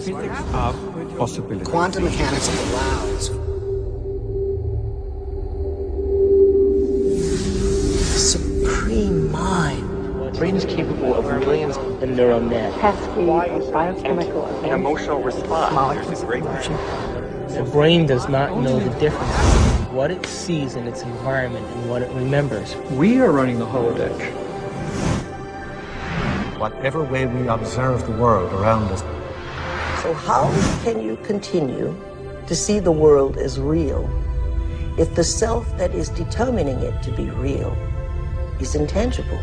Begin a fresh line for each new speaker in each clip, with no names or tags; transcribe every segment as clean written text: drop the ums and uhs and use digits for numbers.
physics of possibility.
Quantum mechanics allows supreme mind.
The brain is capable of millions of neural net.
Biochemical
An emotional response.
There's a great version.
The brain does not know the difference between what it sees in its environment and what it remembers.
We are running the holodeck.
Whatever way we observe the world around us.
So how can you continue to see the world as real if the self that is determining it to be real is intangible?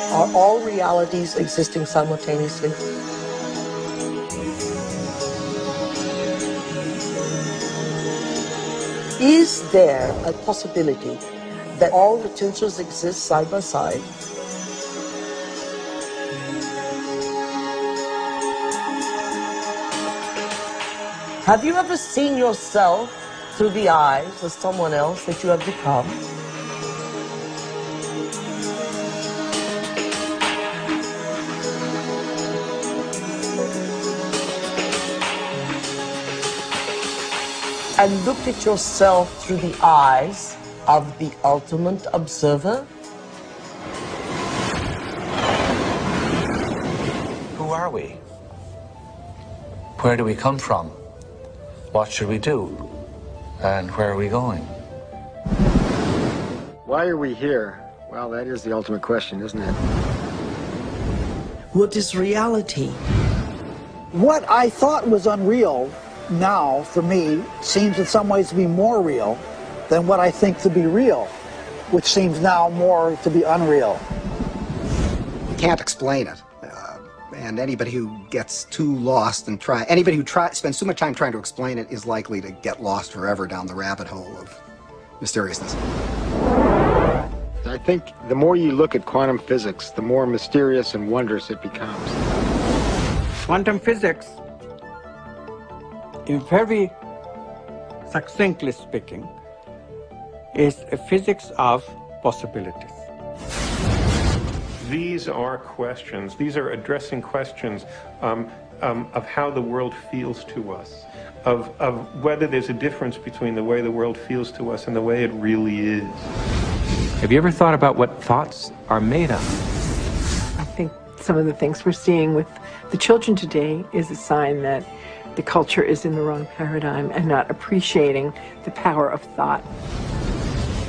Are all realities existing simultaneously? Is there a possibility that all potentials exist side by side? Have you ever seen yourself through the eyes of someone else that you have become? And looked at yourself through the eyes of the ultimate observer?
Who are we? Where do we come from? What should we do? And where are we going?
Why are we here? Well, that is the ultimate question, isn't it?
What is reality?
What I thought was unreal now, for me, seems in some ways to be more real than what I think to be real, which seems now more to be unreal.
You can't explain it. And anybody who gets too lost and anybody who spends too much time trying to explain it is likely to get lost forever down the rabbit hole of mysteriousness.
I think the more you look at quantum physics, the more mysterious and wondrous it becomes.
Quantum physics, in very succinctly speaking, is a physics of possibilities.
These are questions. These are addressing questions of how the world feels to us, of whether there's a difference between the way the world feels to us and the way it really is.
Have you ever thought about what thoughts are made of?
I think some of the things we're seeing with the children today is a sign that the culture is in the wrong paradigm and not appreciating the power of thought.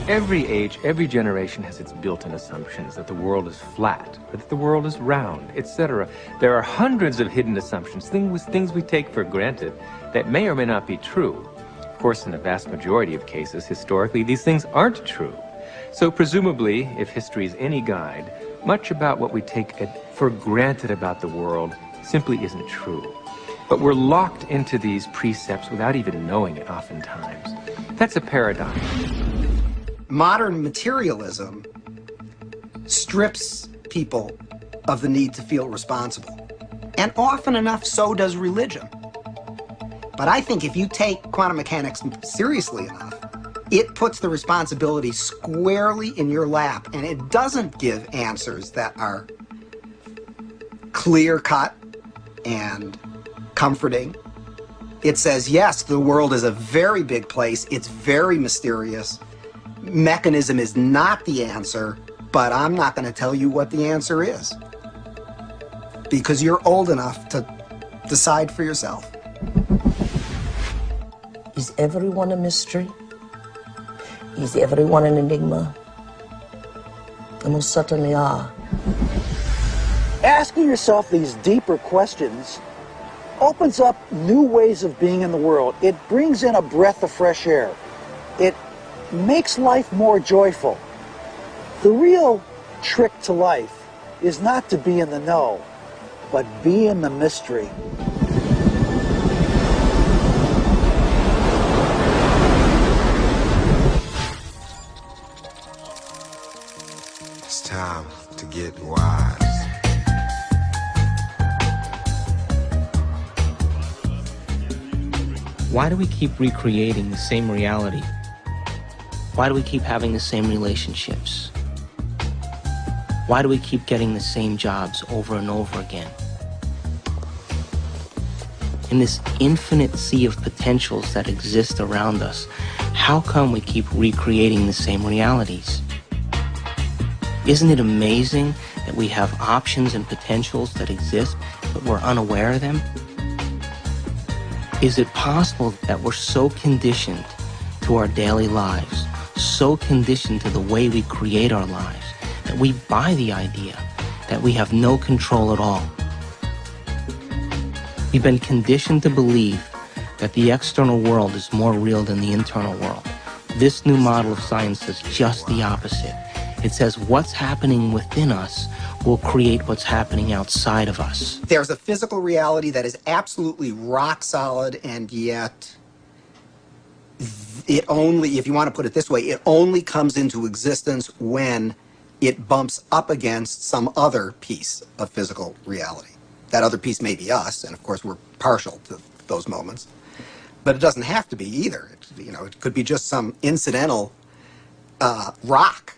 Every age, every generation has its built-in assumptions that the world is flat, or that the world is round, etc. There are hundreds of hidden assumptions, things we take for granted that may or may not be true. Of course, in the vast majority of cases, historically, these things aren't true. So presumably, if history is any guide, much about what we take for granted about the world simply isn't true. But we're locked into these precepts without even knowing it oftentimes. That's a paradox.
Modern materialism strips people of the need to feel responsible. And often enough, so does religion. But I think if you take quantum mechanics seriously enough, it puts the responsibility squarely in your lap, and it doesn't give answers that are clear-cut and comforting. It says, yes, the world is a very big place, it's very mysterious, mechanism is not the answer, but I'm not going to tell you what the answer is, because you're old enough to decide for yourself.
Is everyone a mystery? Is everyone an enigma? They most certainly are.
Asking yourself these deeper questions opens up new ways of being in the world. It brings in a breath of fresh air. It makes life more joyful. The real trick to life is not to be in the know, but be in the mystery.
It's time to get wise.
Why do we keep recreating the same reality? Why do we keep having the same relationships? Why do we keep getting the same jobs over and over again? In this infinite sea of potentials that exist around us, how come we keep recreating the same realities? Isn't it amazing that we have options and potentials that exist, but we're unaware of them? Is it possible that we're so conditioned to our daily lives, so conditioned to the way we create our lives, that we buy the idea that we have no control at all? We've been conditioned to believe that the external world is more real than the internal world. This new model of science says just the opposite. It says what's happening within us will create what's happening outside of us.
There's a physical reality that is absolutely rock solid, and yet it only, if you want to put it this way, it only comes into existence when it bumps up against some other piece of physical reality. That other piece may be us, and of course we're partial to those moments. But it doesn't have to be either. It could be just some incidental rock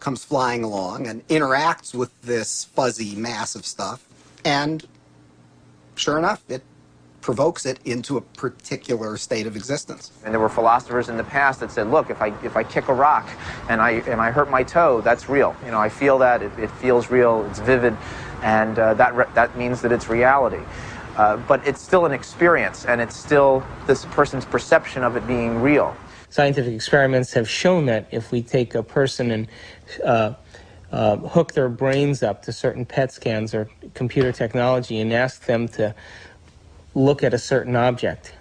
comes flying along and interacts with this fuzzy mass of stuff, and sure enough, it provokes it into a particular state of existence.
And there were philosophers in the past that said, look, if I kick a rock and I hurt my toe, that's real. I feel that, it feels real, it's vivid, and that means that it's reality. But it's still an experience, and it's still this person's perception of it being real.
Scientific experiments have shown that if we take a person and hook their brains up to certain PET scans or computer technology and ask them to look at a certain object,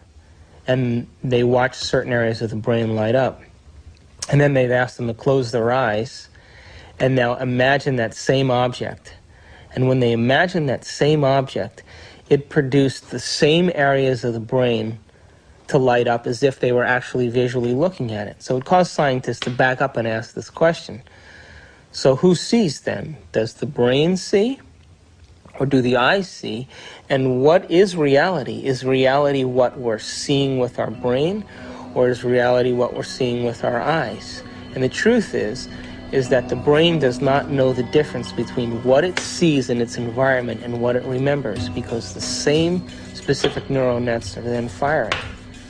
and they watch certain areas of the brain light up, and then they've asked them to close their eyes and now imagine that same object. And when they imagine that same object, it produced the same areas of the brain to light up as if they were actually visually looking at it. So it caused scientists to back up and ask this question. So who sees then? Does the brain see? Or do the eyes see? And what is reality? Is reality what we're seeing with our brain? Or is reality what we're seeing with our eyes? And the truth is that the brain does not know the difference between what it sees in its environment and what it remembers, because the same specific neural nets are then firing.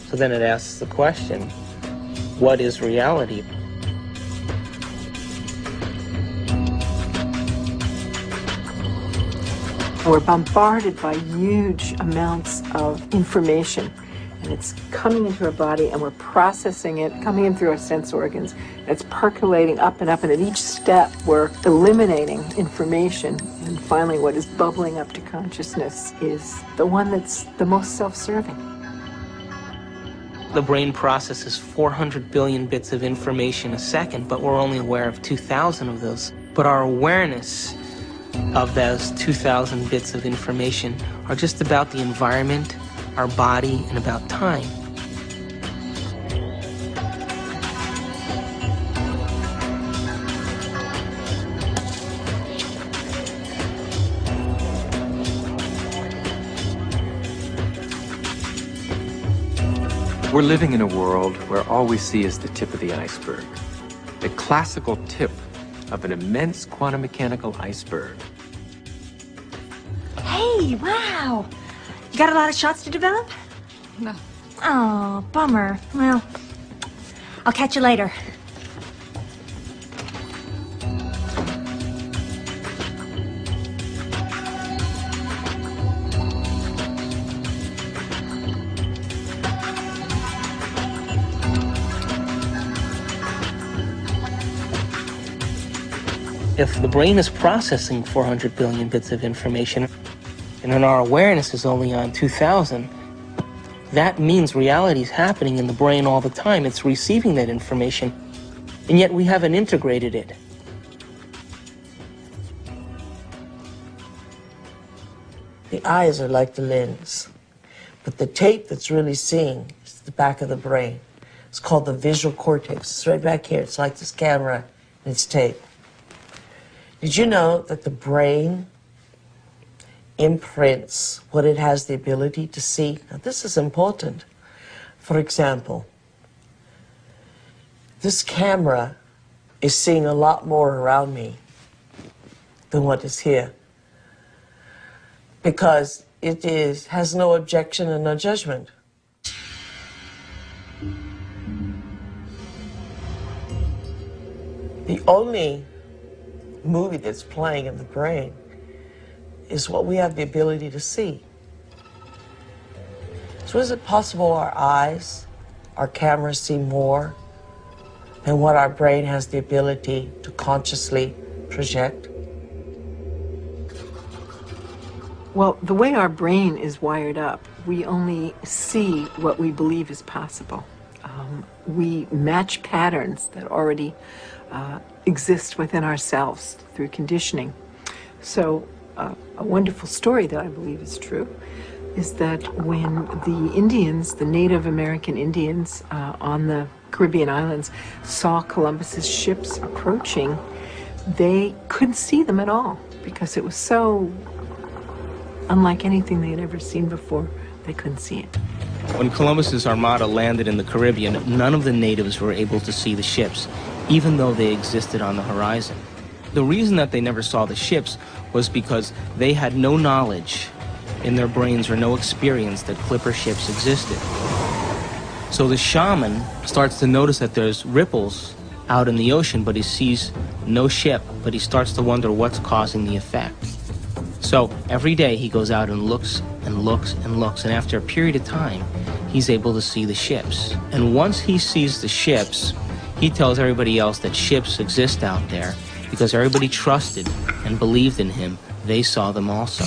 So then it asks the question, what is reality?
We're bombarded by huge amounts of information, and it's coming into our body, and we're processing it, coming in through our sense organs, and it's percolating up, and at each step we're eliminating information, and finally what is bubbling up to consciousness is the one that's the most self-serving.
The brain processes 400 billion bits of information a second, but we're only aware of 2,000 of those. But our awareness of those 2,000 bits of information are just about the environment, our body, and about time.
We're living in a world where all we see is the tip of the iceberg. The classical tip of an immense quantum mechanical iceberg.
Hey, wow! You got a lot of shots to develop?
No.
Oh, bummer. Well, I'll catch you later.
If the brain is processing 400 billion bits of information, and then our awareness is only on 2,000, that means reality is happening in the brain all the time. It's receiving that information, and yet we haven't integrated it.
The eyes are like the lens, but the tape that's really seeing is the back of the brain. It's called the visual cortex. It's right back here. It's like this camera and it's tape. Did you know that the brain imprints what it has the ability to see? Now, this is important. For example, this camera is seeing a lot more around me than what is here, because it has no objection and no judgment. The only movie that's playing in the brain is what we have the ability to see. So is it possible our eyes, our cameras see more than what our brain has the ability to consciously project?
Well, the way our brain is wired up, we only see what we believe is possible. We match patterns that already exist within ourselves through conditioning. So a wonderful story that I believe is true is that when the Indians, the Native American Indians on the Caribbean islands, saw Columbus's ships approaching, they couldn't see them at all because it was so unlike anything they had ever seen before. They couldn't see it.
When Columbus's armada landed in the Caribbean, none of the natives were able to see the ships, even though they existed on the horizon. The reason that they never saw the ships was because they had no knowledge in their brains or no experience that clipper ships existed. So the shaman starts to notice that there's ripples out in the ocean, but he sees no ship, but he starts to wonder what's causing the effect. So every day he goes out and looks and looks and looks, and after a period of time, he's able to see the ships. And once he sees the ships, he tells everybody else that ships exist out there because everybody trusted and believed in him. They saw them also.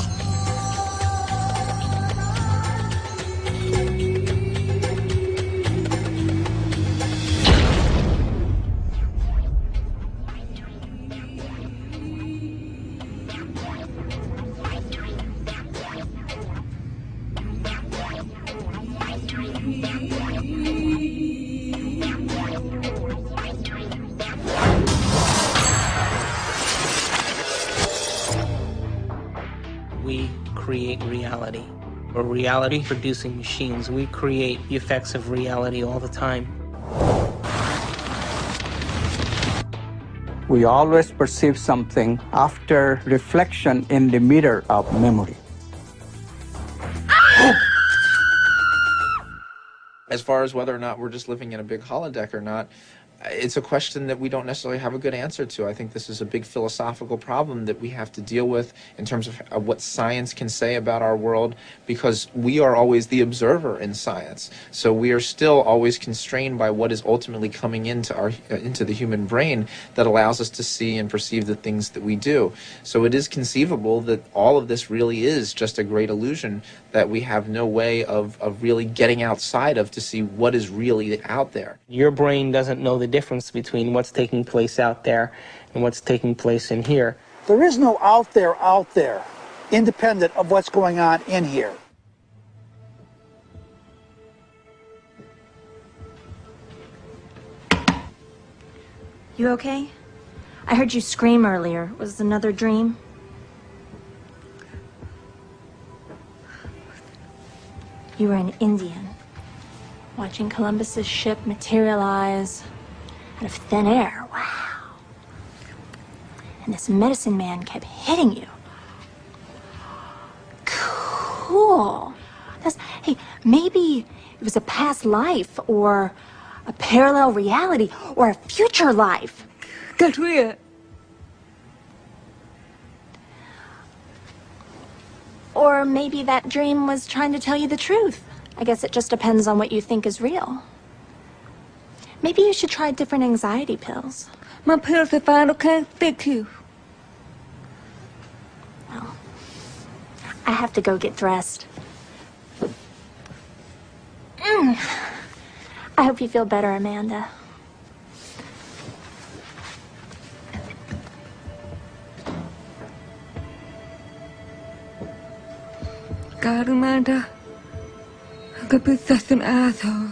We create reality. We're reality-producing machines. We create the effects of reality all the time.
We always perceive something after reflection in the mirror of memory.
As far as whether or not we're just living in a big holodeck or not, it's a question that we don't necessarily have a good answer to. I think this is a big philosophical problem that we have to deal with in terms of what science can say about our world, because we are always the observer in science. So we are still always constrained by what is ultimately coming into the human brain that allows us to see and perceive the things that we do. So it is conceivable that all of this really is just a great illusion that we have no way of really getting outside of to see what is really out there.
Your brain doesn't know the difference between what's taking place out there and what's taking place in here.
There is no out there, independent of what's going on in here.
You okay? I heard you scream earlier. Was it another dream? You were an Indian, watching Columbus's ship materialize out of thin air. Wow. And this medicine man kept hitting you. Cool. Hey, maybe it was a past life or a parallel reality or a future life. Get weird. Or maybe that dream was trying to tell you the truth. I guess it just depends on what you think is real. Maybe you should try different anxiety pills. My pills are fine, okay? Thank you. I have to go get dressed. I hope you feel better, Amanda.
God, Amanda, jag är such an asshole.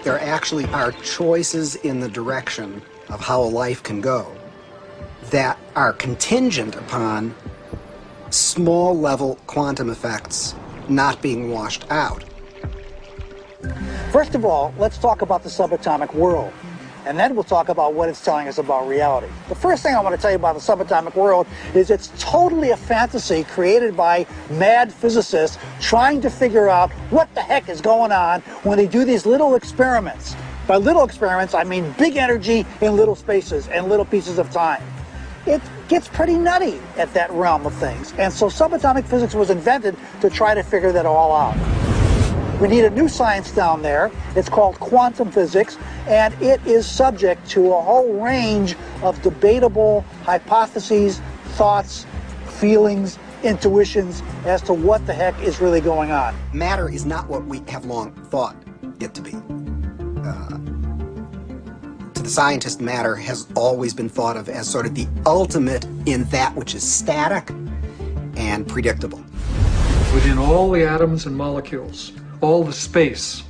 There actually are choices in the direction of how a life can go that are contingent upon small-level quantum effects not being washed out.
First of all, let's talk about the subatomic world, and then we'll talk about what it's telling us about reality. The first thing I want to tell you about the subatomic world is it's totally a fantasy created by mad physicists trying to figure out what the heck is going on when they do these little experiments. By little experiments, I mean big energy in little spaces and little pieces of time. It gets pretty nutty at that realm of things, and so subatomic physics was invented to try to figure that all out. We need a new science down there. It's called quantum physics, and it is subject to a whole range of debatable hypotheses, thoughts, feelings, intuitions as to what the heck is really going on.
Matter is not what we have long thought it to be. To the scientist, matter has always been thought of as sort of the ultimate in that which is static and predictable.
Within all the atoms and molecules, all the space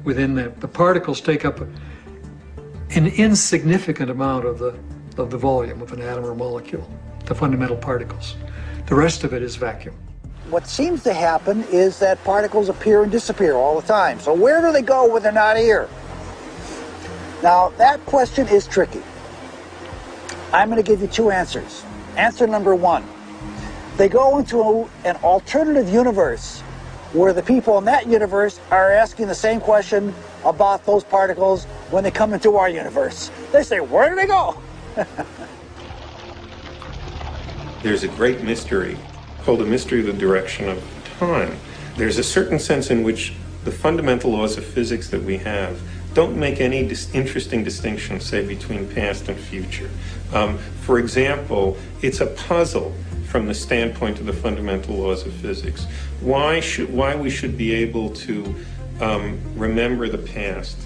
within them, the particles take up an insignificant amount of the volume of an atom or molecule, the fundamental particles. The rest of it is vacuum.
What seems to happen is that particles appear and disappear all the time. So where do they go when they're not here? Now, that question is tricky. I'm going to give you two answers. Answer number one, they go into an alternative universe where the people in that universe are asking the same question about those particles when they come into our universe. They say, where do they go?
There's a great mystery called the mystery of the direction of time. There's a certain sense in which the fundamental laws of physics that we have don't make any interesting distinction, say, between past and future. For example, it's a puzzle from the standpoint of the fundamental laws of physics. Why we should be able to remember the past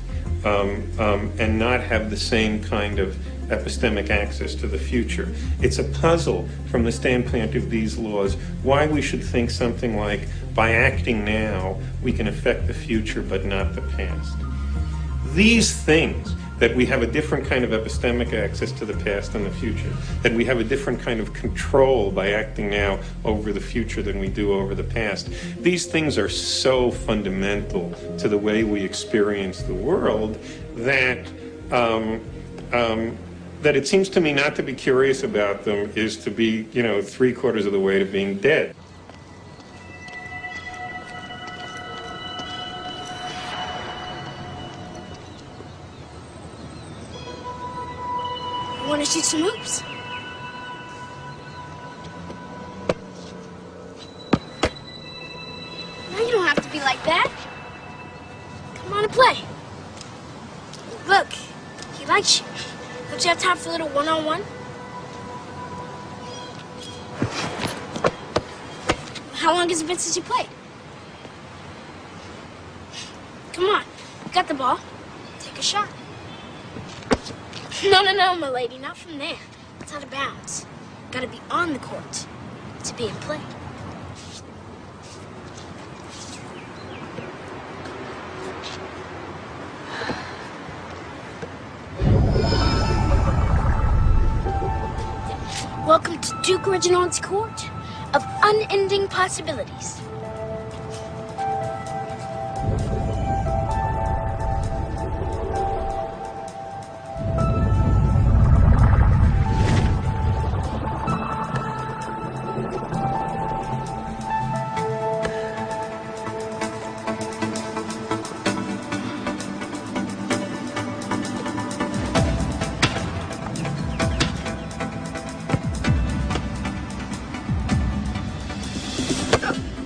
and not have the same kind of epistemic access to the future. It's a puzzle from the standpoint of these laws why we should think something like, by acting now, we can affect the future but not the past. These things, that we have a different kind of epistemic access to the past and the future, that we have a different kind of control by acting now over the future than we do over the past. These things are so fundamental to the way we experience the world that that it seems to me not to be curious about them is to be, 3/4 of the way to being dead.
Want to shoot some hoops? No, you don't have to be like that. Come on and play. Look, he likes you. Don't you have time for a little one-on-one? How long has it been since you played? Come on, you got the ball. Take a shot. No, my lady, not from there. It's out of bounds. Gotta be on the court to be in play. Welcome to Duke Reginald's court of unending possibilities.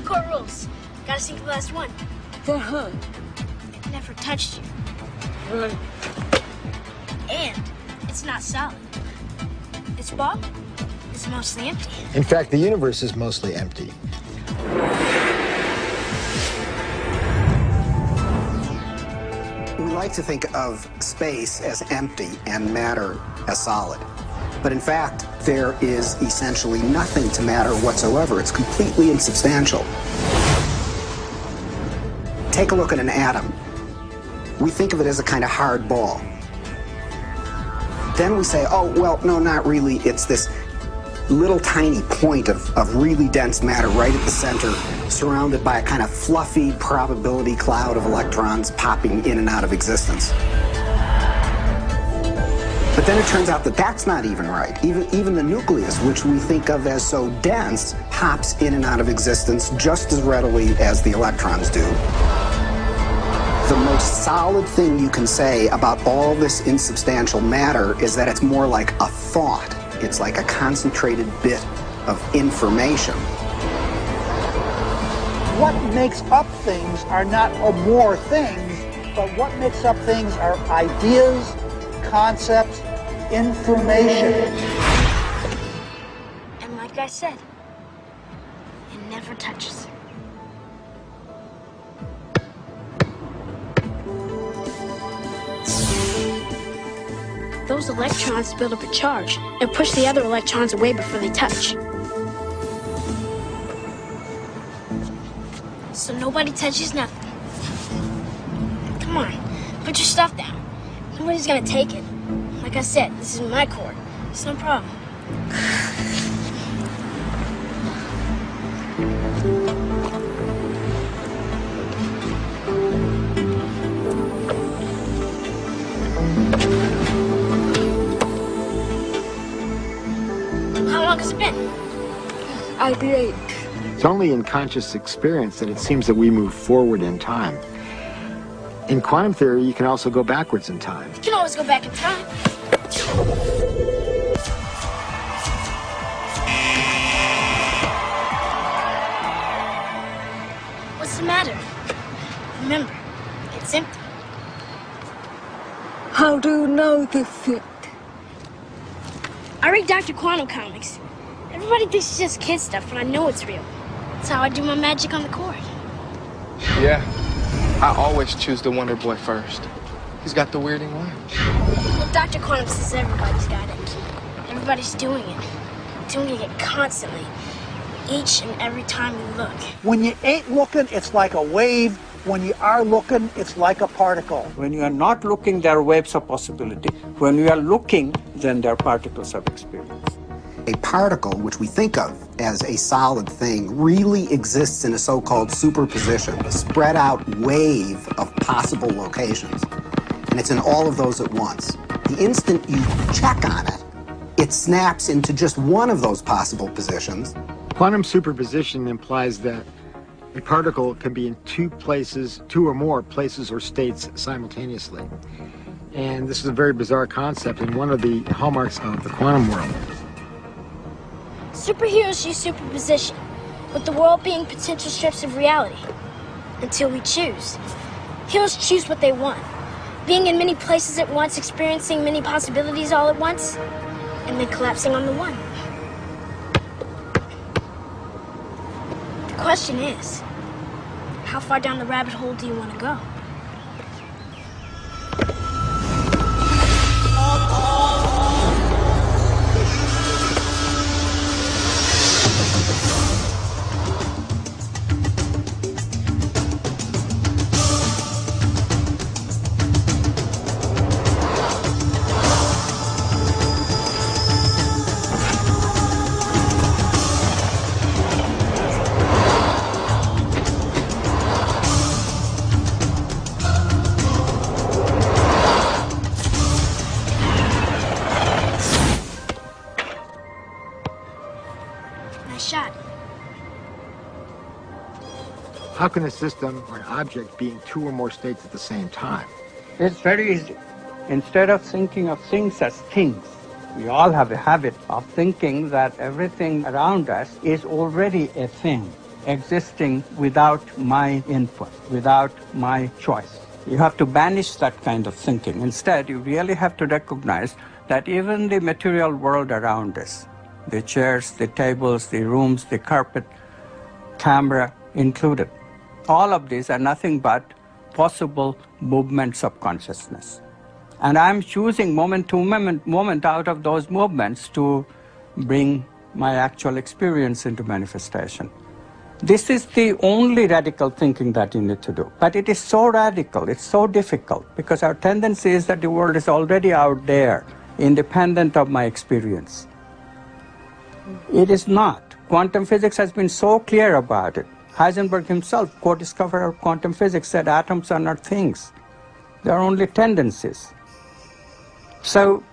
Court rules. Gotta sink the last one.
For her.
never touched you. And it's not solid. This ball is mostly empty.
In fact, the universe is mostly empty.
We like to think of space as empty and matter as solid. But in fact, there is essentially nothing to matter whatsoever. It's completely insubstantial. Take a look at an atom. We think of it as a kind of hard ball. Then we say, oh, well, no, not really. It's this little tiny point of really dense matter right at the center, surrounded by a kind of fluffy probability cloud of electrons popping in and out of existence. But then it turns out that that's not even right. Even the nucleus, which we think of as so dense, pops in and out of existence just as readily as the electrons do. The most solid thing you can say about all this insubstantial matter is that it's more like a thought. It's like a concentrated bit of information.
What makes up things are not more things, but what makes up things are ideas, concepts, information.
And like I said, it never touches. Those electrons build up a charge and push the other electrons away before they touch. So nobody touches nothing. Come on, put your stuff down. Nobody's gonna take it. Like I said, this is my court. It's no problem. How long has it been?
I believe.
It's only in conscious experience that it seems that we move forward in time. In quantum theory, you can also go backwards in time.
You can always go back in time. What's the matter? Remember, it's empty.
How do you know this yet?
I read Dr. Quantum comics. Everybody thinks it's just kid stuff, but I know it's real. That's how I do my magic on the court.
Yeah, I always choose the Wonder Boy first. He's got the weirding way.
Well, Dr. Quantum says everybody's got it. Everybody's doing it. Doing it constantly. Each and every time you look.
When you ain't looking, it's like a wave. When you are looking, it's like a particle.
When you are not looking, there are waves of possibility. When you are looking, then there are particles of experience.
A particle, which we think of as a solid thing, really exists in a so-called superposition, a spread out wave of possible locations. And it's in all of those at once. The instant you check on it, it snaps into just one of those possible positions.
Quantum superposition implies that a particle can be in two or more places or states simultaneously. And this is a very bizarre concept and one of the hallmarks of the quantum world.
Superheroes use superposition, with the world being potential strips of reality. Until we choose. Heroes choose what they want. Being in many places at once, experiencing many possibilities all at once, and then collapsing on the one. The question is, how far down the rabbit hole do you want to go?
How can a system or an object be in two or more states at the same time?
It's very easy. Instead of thinking of things as things, we all have a habit of thinking that everything around us is already a thing, existing without my input, without my choice. You have to banish that kind of thinking. Instead, you really have to recognize that even the material world around us, the chairs, the tables, the rooms, the carpet, camera included, all of these are nothing but possible movements of consciousness. And I'm choosing moment to moment out of those movements to bring my actual experience into manifestation. This is the only radical thinking that you need to do. But it is so radical, it's so difficult, because our tendency is that the world is already out there, independent of my experience. It is not. Quantum physics has been so clear about it. Heisenberg himself, co-discoverer of quantum physics, said atoms are not things. They are only tendencies. So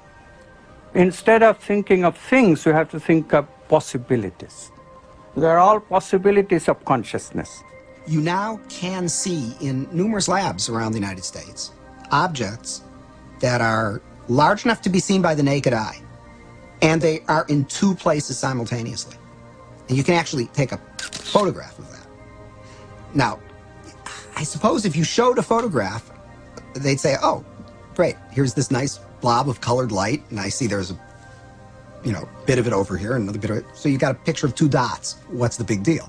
instead of thinking of things, you have to think of possibilities. They're all possibilities of consciousness.
You now can see in numerous labs around the United States objects that are large enough to be seen by the naked eye, and they are in two places simultaneously. And you can actually take a photograph of that. Now, I suppose if you showed a photograph, they'd say, oh, great, here's this nice blob of colored light, and I see there's a bit of it over here, and another bit of it. So you got a picture of two dots. What's the big deal?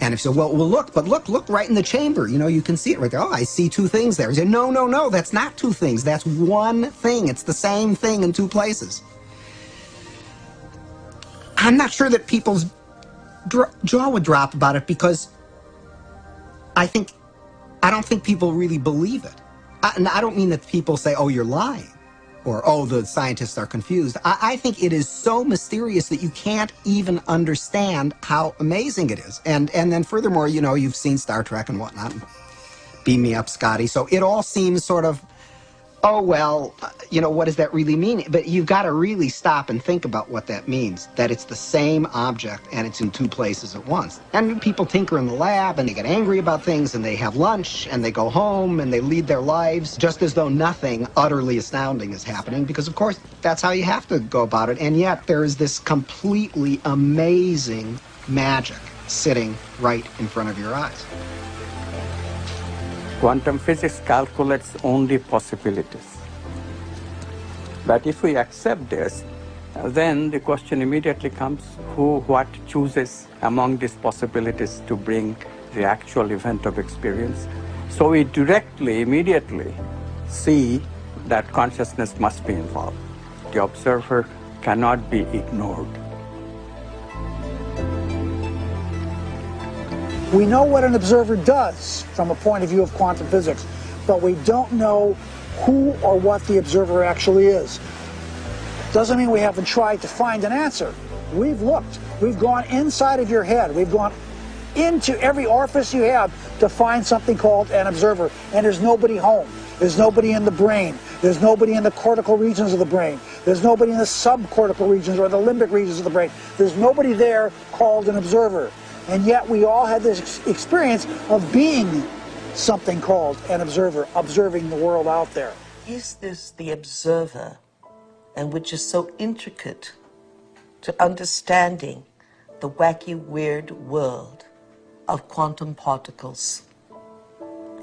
And if so, well, look right in the chamber. You can see it right there. Oh, I see two things there. You say, no, that's not two things. That's one thing. It's the same thing in two places. I'm not sure that people's jaw would drop about it, because I don't think people really believe it. And I don't mean that people say, oh, you're lying, or, oh, the scientists are confused. I think it is so mysterious that you can't even understand how amazing it is. And then furthermore, you've seen Star Trek and whatnot. Beam me up, Scotty. So it all seems sort of, oh, well, what does that really mean? But you've got to really stop and think about what that means, that it's the same object and it's in two places at once. And people tinker in the lab and they get angry about things and they have lunch and they go home and they lead their lives just as though nothing utterly astounding is happening, because, of course, that's how you have to go about it. And yet there is this completely amazing magic sitting right in front of your eyes.
Quantum physics calculates only possibilities. But if we accept this, then the question immediately comes, what chooses among these possibilities to bring the actual event of experience? So we immediately see that consciousness must be involved. The observer cannot be ignored.
We know what an observer does from a point of view of quantum physics, but we don't know who or what the observer actually is. Doesn't mean we haven't tried to find an answer. We've looked. We've gone inside of your head. We've gone into every orifice you have to find something called an observer, and there's nobody home. There's nobody in the brain. There's nobody in the cortical regions of the brain. There's nobody in the subcortical regions or the limbic regions of the brain. There's nobody there called an observer. And yet we all had this experience of being something called an observer, observing the world out there.
Is this the observer, and which is so intricate to understanding the wacky, weird world of quantum particles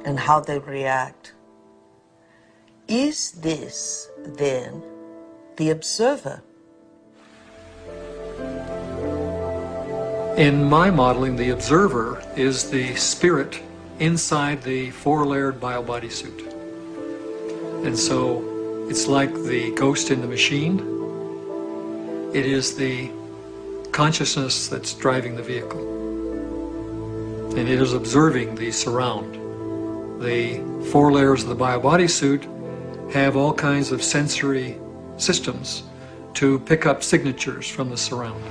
and how they react? Is this, then, the observer?
In my modeling, the observer is the spirit inside the four-layered biobody suit. And so it's like the ghost in the machine. It is the consciousness that's driving the vehicle. And it is observing the surround. The four layers of the biobody suit have all kinds of sensory systems to pick up signatures from the surround.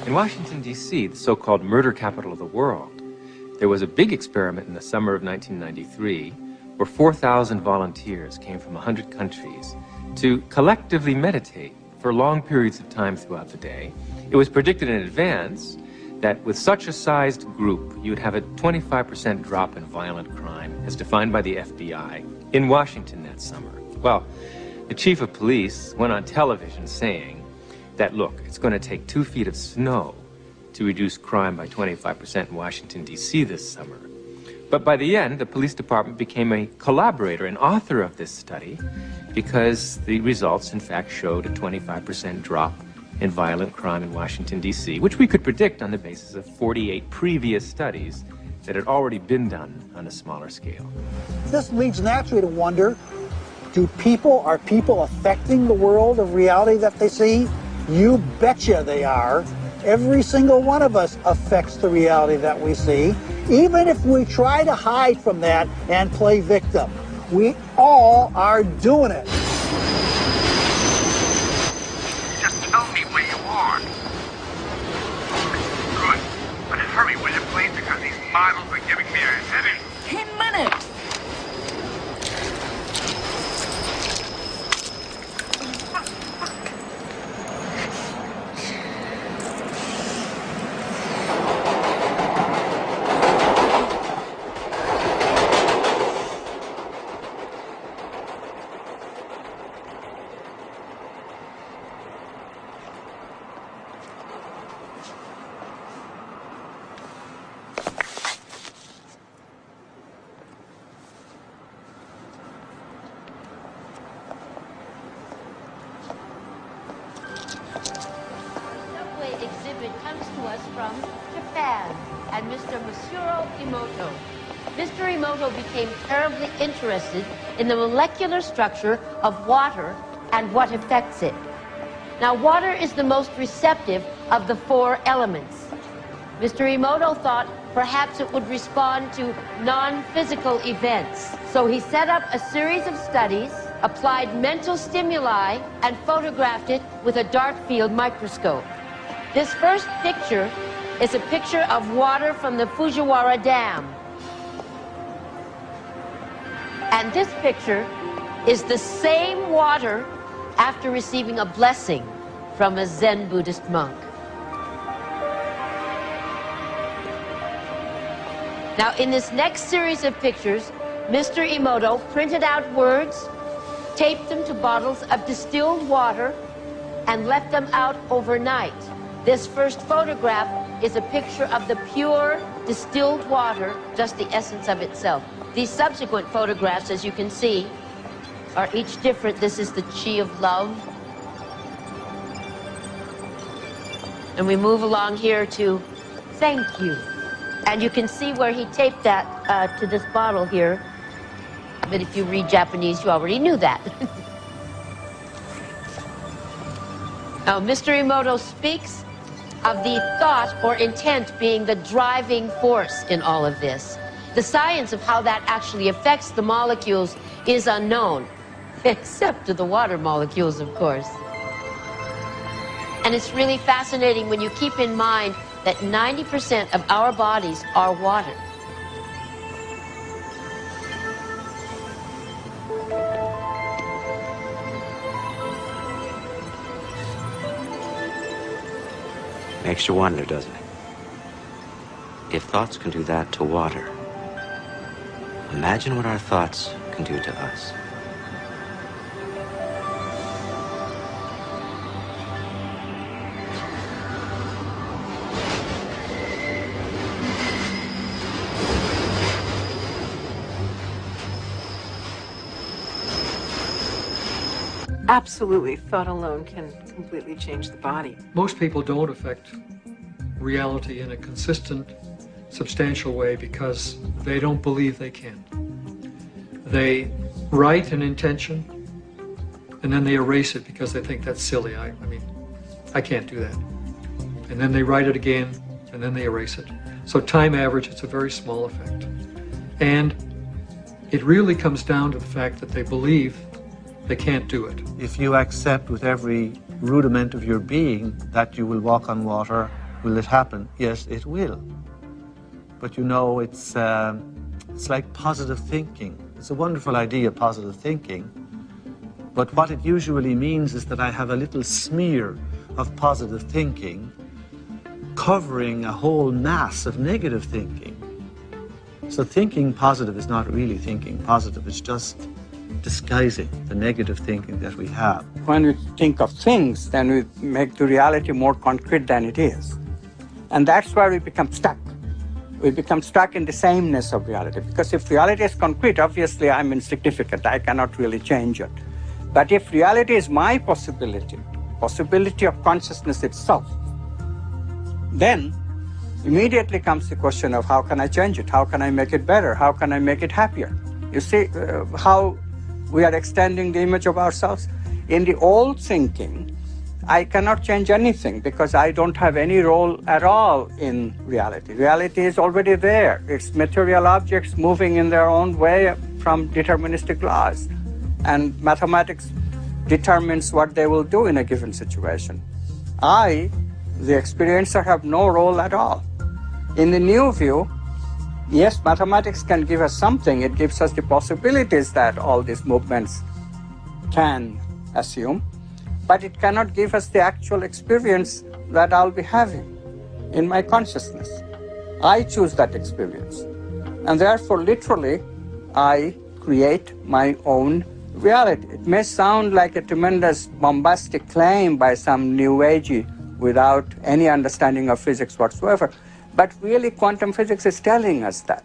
In Washington, D.C., the so-called murder capital of the world, there was a big experiment in the summer of 1993 where 4,000 volunteers came from 100 countries to collectively meditate for long periods of time throughout the day. It was predicted in advance that with such a sized group, you'd have a 25% drop in violent crime, as defined by the FBI, in Washington that summer. Well, the chief of police went on television saying that, look, it's going to take 2 feet of snow to reduce crime by 25% in Washington, D.C. this summer. But by the end, the police department became a collaborator and author of this study because the results, in fact, showed a 25% drop in violent crime in Washington, D.C., which we could predict on the basis of 48 previous studies that had already been done on a smaller scale.
This leads naturally to wonder, are people affecting the world of reality that they see? You betcha they are. Every single one of us affects the reality that we see, even if we try to hide from that and play victim. We all are doing it.
Just tell me where you are. Good. But hurry with it, please, because these models are giving me a headache.
10 minutes.
In the molecular structure of water and what affects it. Now, water is the most receptive of the 4 elements. Mr. Emoto thought perhaps it would respond to non-physical events. So he set up a series of studies, applied mental stimuli, and photographed it with a dark field microscope. This first picture is a picture of water from the Fujiwara Dam. And this picture is the same water after receiving a blessing from a Zen Buddhist monk. Now, in this next series of pictures, Mr. Emoto printed out words, taped them to bottles of distilled water, and left them out overnight. This first photograph is a picture of the pure distilled water, just the essence of itself. These subsequent photographs, as you can see, are each different. This is the chi of love. And we move along here to thank you. And you can see where he taped that to this bottle here. But if you read Japanese, you already knew that. Now, Mr. Emoto speaks of the thought or intent being the driving force in all of this. The science of how that actually affects the molecules is unknown, except to the water molecules, of course. And it's really fascinating when you keep in mind that 90% of our bodies are water.
Makes you wonder, doesn't it? If thoughts can do that to water, imagine what our thoughts can do to us.
Absolutely, thought alone can completely change the body.
Most people don't affect reality in a consistent, substantial way because they don't believe they can. They write an intention and then they erase it because they think that's silly. I mean, I can't do that. And then they write it again and then they erase it. So time average, it's a very small effect. And it really comes down to the fact that they believe they can't do it.
If you accept with every rudiment of your being that you will walk on water Will it happen? Yes, it will. But you know, it's like positive thinking. It's a wonderful idea, positive thinking. But what it usually means is that I have a little smear of positive thinking covering a whole mass of negative thinking. So thinking positive is not really thinking positive. It's just disguising the negative thinking that we have.
When we think of things, then we make the reality more concrete than it is. And that's where we become stuck. We become stuck in the sameness of reality. Because if reality is concrete, obviously I'm insignificant. I cannot really change it. But if reality is my possibility of consciousness itself, then immediately comes the question of how can I change it? How can I make it better? How can I make it happier? You see how we are extending the image of ourselves? In the old thinking, I cannot change anything because I don't have any role at all in reality. Reality is already there. It's material objects moving in their own way from deterministic laws. And mathematics determines what they will do in a given situation. I, the experiencer, have no role at all. In the new view, yes, mathematics can give us something. It gives us the possibilities that all these movements can assume, but it cannot give us the actual experience that I'll be having in my consciousness. I choose that experience. And therefore, literally, I create my own reality. It may sound like a tremendous bombastic claim by some new agey without any understanding of physics whatsoever, but really quantum physics is telling us that.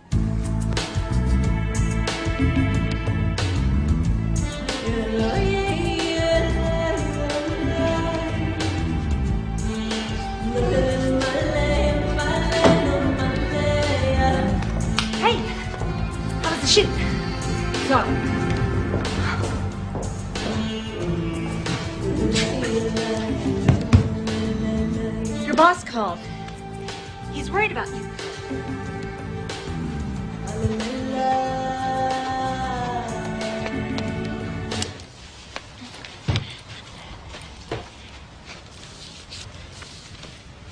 Hey, how was the shoot? Go. Your boss called. He's worried about you.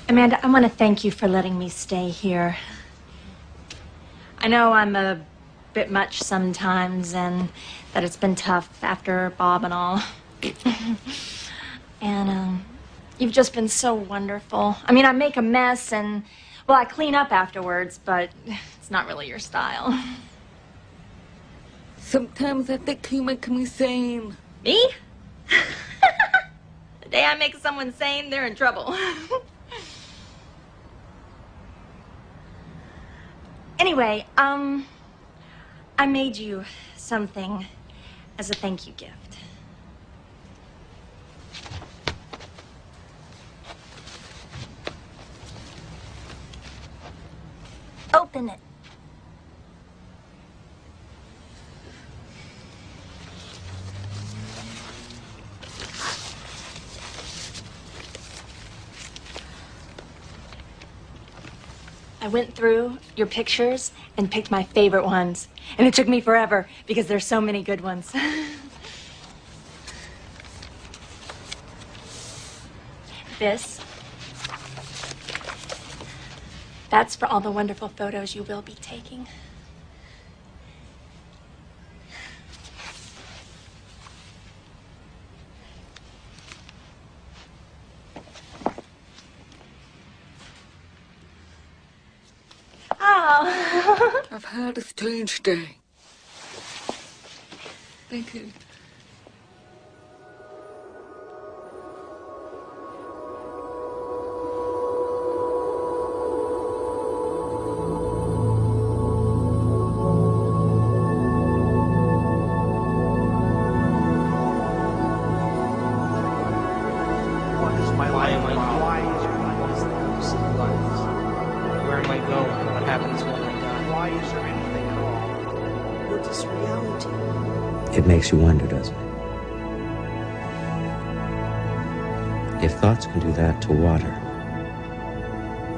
Amanda, I want to thank you for letting me stay here. I know I'm a bit much sometimes and that it's been tough after Bob and all. And you've just been so wonderful. I mean, I make a mess and, well, I clean up afterwards, but it's not really your style.
Sometimes I think you make me sane.
Me? The day I make someone sane, they're in trouble. Anyway, I made you something as a thank you gift. Open it. I went through your pictures and picked my favorite ones. And it took me forever because there's so many good ones. That's for all the wonderful photos you will be taking. Oh.
I've had a strange day. Thank you.
It makes you wonder, doesn't it? If thoughts can do that to water,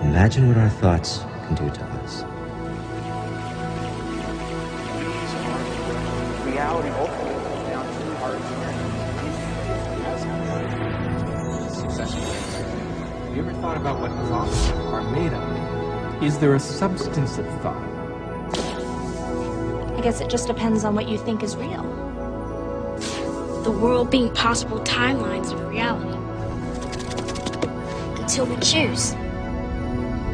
imagine what our thoughts can do to us.
Reality ultimately comes down to our experience.
Have you ever thought about what thoughts are made of? Is there a substance of thought?
I guess it just depends on what you think is real.
The world being possible timelines of reality. Until we choose.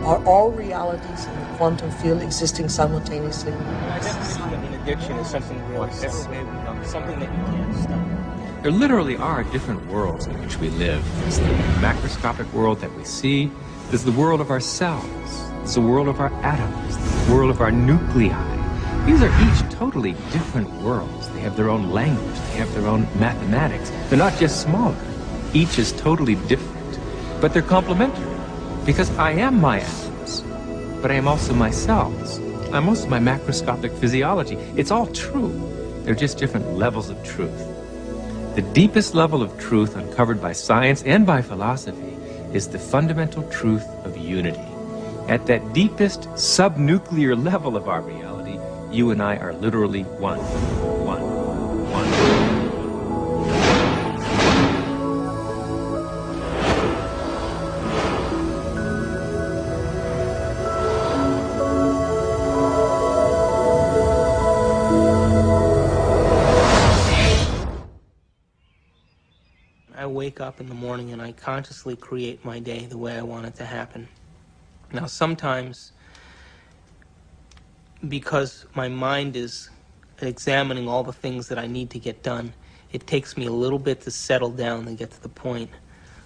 Are all realities in the quantum field existing simultaneously?
I definition of an addiction is something really simple, something that you can't stop.
There literally are different worlds in which we live. There's the macroscopic world that we see. There's the world of our cells. There's the world of our atoms. There's the world of our nuclei. These are each totally different worlds. They have their own language. They have their own mathematics. They're not just smaller. Each is totally different. But they're complementary. Because I am my atoms. But I am also my cells. I'm also my macroscopic physiology. It's all true. They're just different levels of truth. The deepest level of truth uncovered by science and by philosophy is the fundamental truth of unity. At that deepest subnuclear level of our reality, you and I are literally one. One.
I wake up in the morning and I consciously create my day the way I want it to happen. Now, sometimes, because my mind is examining all the things that I need to get done, it takes me a little bit to settle down and get to the point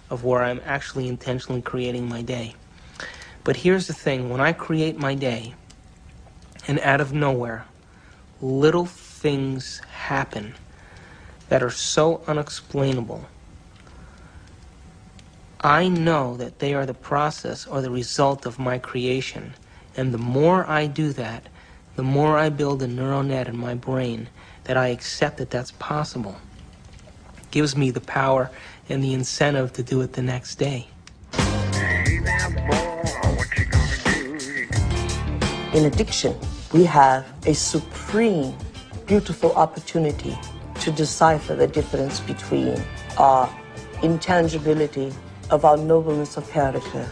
of where I'm actually intentionally creating my day. But here's the thing, when I create my day, and out of nowhere, little things happen that are so unexplainable, I know that they are the process or the result of my creation. And the more I do that, the more I build a neural net in my brain that I accept that that's possible. It gives me the power and the incentive to do it the next day.
In addiction, we have a supreme, beautiful opportunity to decipher the difference between our intangibility of our nobleness of character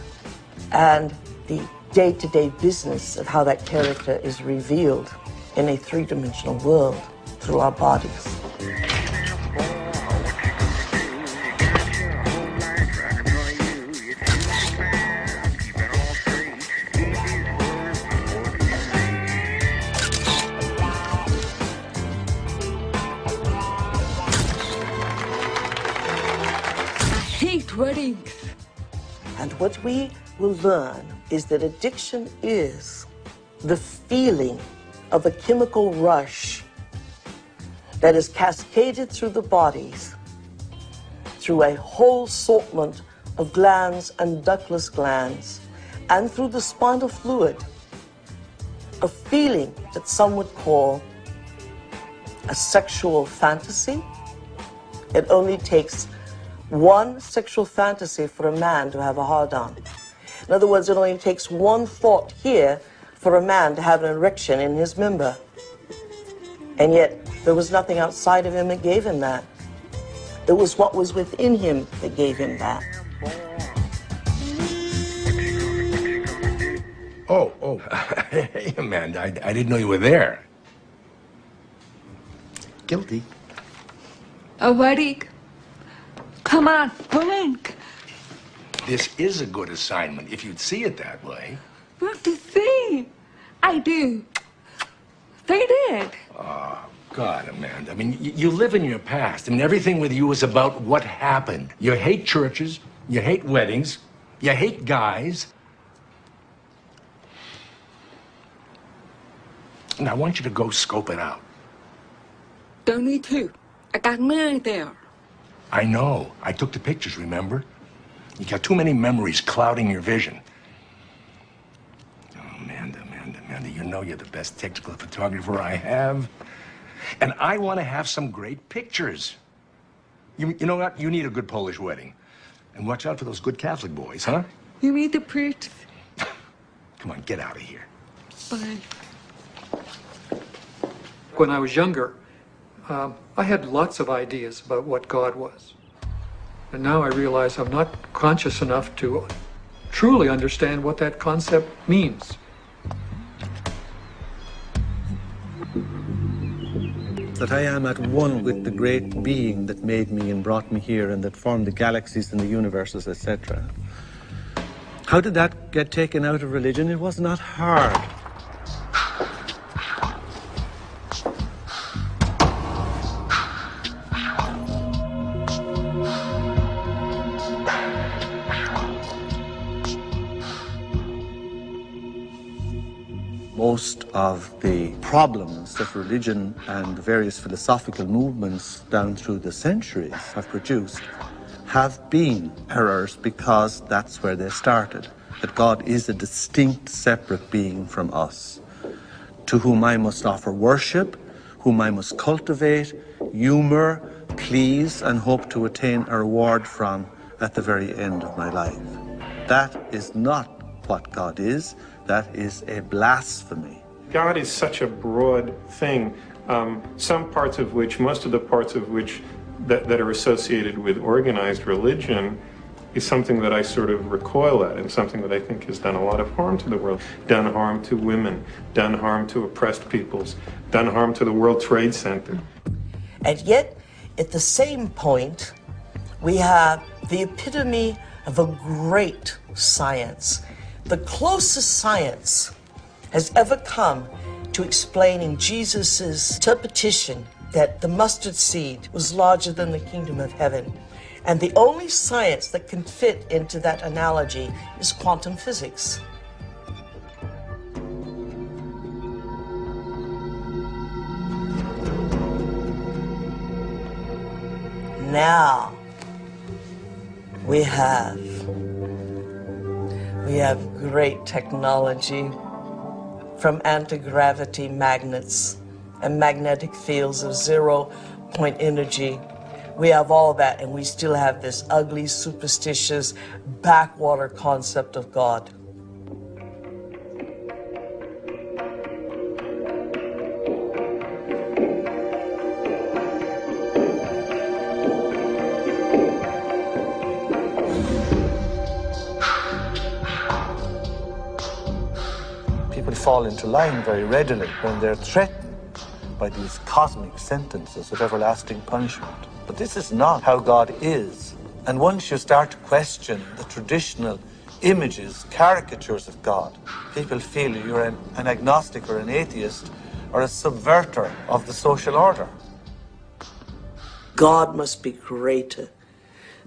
and the day-to-day business of how that character is revealed in a three-dimensional world through our bodies.
Weddings.
And what we will learn is that addiction is the feeling of a chemical rush that is cascaded through the bodies through a whole assortment of glands and ductless glands and through the spinal fluid, a feeling that some would call a sexual fantasy. It only takes one sexual fantasy for a man to have a hard-on. In other words, it only takes one thought here for a man to have an erection in his member. And yet, there was nothing outside of him that gave him that. It was what was within him that gave him that.
Oh, hey, Amanda, I didn't know you were there. Guilty.
A wedding. Come on, blink.
This is a good assignment, if you'd see it that way.
What to see? I do. They did.
Oh, God, Amanda. I mean, you live in your past. I mean, everything with you is about what happened. You hate churches. You hate weddings. You hate guys. And I want you to go scope it out.
Don't need to. I got money there.
I know. I took the pictures, remember? You got too many memories clouding your vision. Oh, Amanda, you know you're the best technical photographer I have. And I want to have some great pictures. You know what? You need a good Polish wedding. And watch out for those good Catholic boys, huh?
You need the priest.
Come on, get out of here.
Bye.
When I was younger, I had lots of ideas about what God was. And now I realize I'm not conscious enough to truly understand what that concept means.
That I am at one with the great being that made me and brought me here and that formed the galaxies and the universes, etc. How did that get taken out of religion? It was not hard. Most of the problems that religion and the various philosophical movements down through the centuries have produced have been errors because that's where they started. That God is a distinct, separate being from us, to whom I must offer worship, whom I must cultivate, humor, please, and hope to attain a reward from at the very end of my life. That is not what God is. That is a blasphemy.
God is such a broad thing, some parts of which, most of the parts of which that are associated with organized religion is something that I sort of recoil at and something that I think has done a lot of harm to the world, done harm to women, done harm to oppressed peoples, done harm to the World Trade Center.
And yet, at the same point, we have the epitome of a great science. The closest science has ever come to explaining Jesus' interpretation that the mustard seed was larger than the kingdom of heaven. And the only science that can fit into that analogy is quantum physics. Now, we have great technology, from anti-gravity magnets and magnetic fields of zero-point energy. We have all that, and we still have this ugly, superstitious, backwater concept of God.
People fall into line very readily when they're threatened by these cosmic sentences of everlasting punishment. But this is not how God is. And once you start to question the traditional images, caricatures of God, people feel you're an agnostic or an atheist or a subverter of the social order.
God must be greater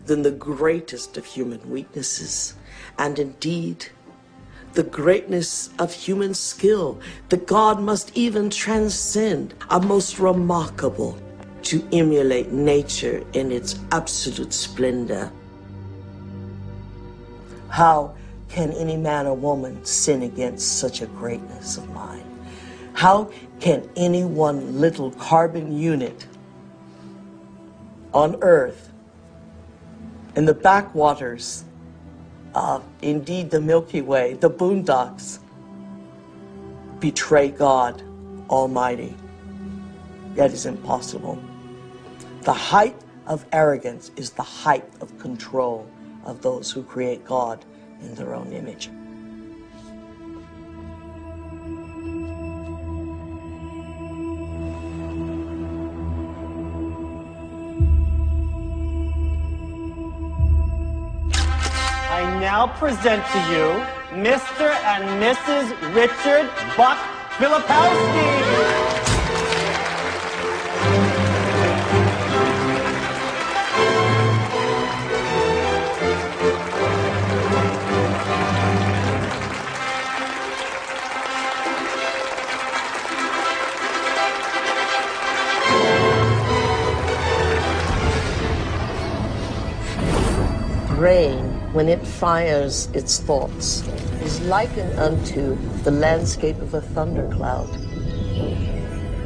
than the greatest of human weaknesses, and indeed, the greatness of human skill. That God must even transcend a most remarkable to emulate nature in its absolute splendor. How can any man or woman sin against such a greatness of mind? How can any one little carbon unit on Earth, in the backwaters of, indeed, the Milky Way, the boondocks, betray God Almighty? That is impossible. The height of arrogance is the height of control of those who create God in their own image.
I now present to you Mr. and Mrs. Richard Buck Filipowski.
Brain, when it fires its thoughts, is likened unto the landscape of a thundercloud.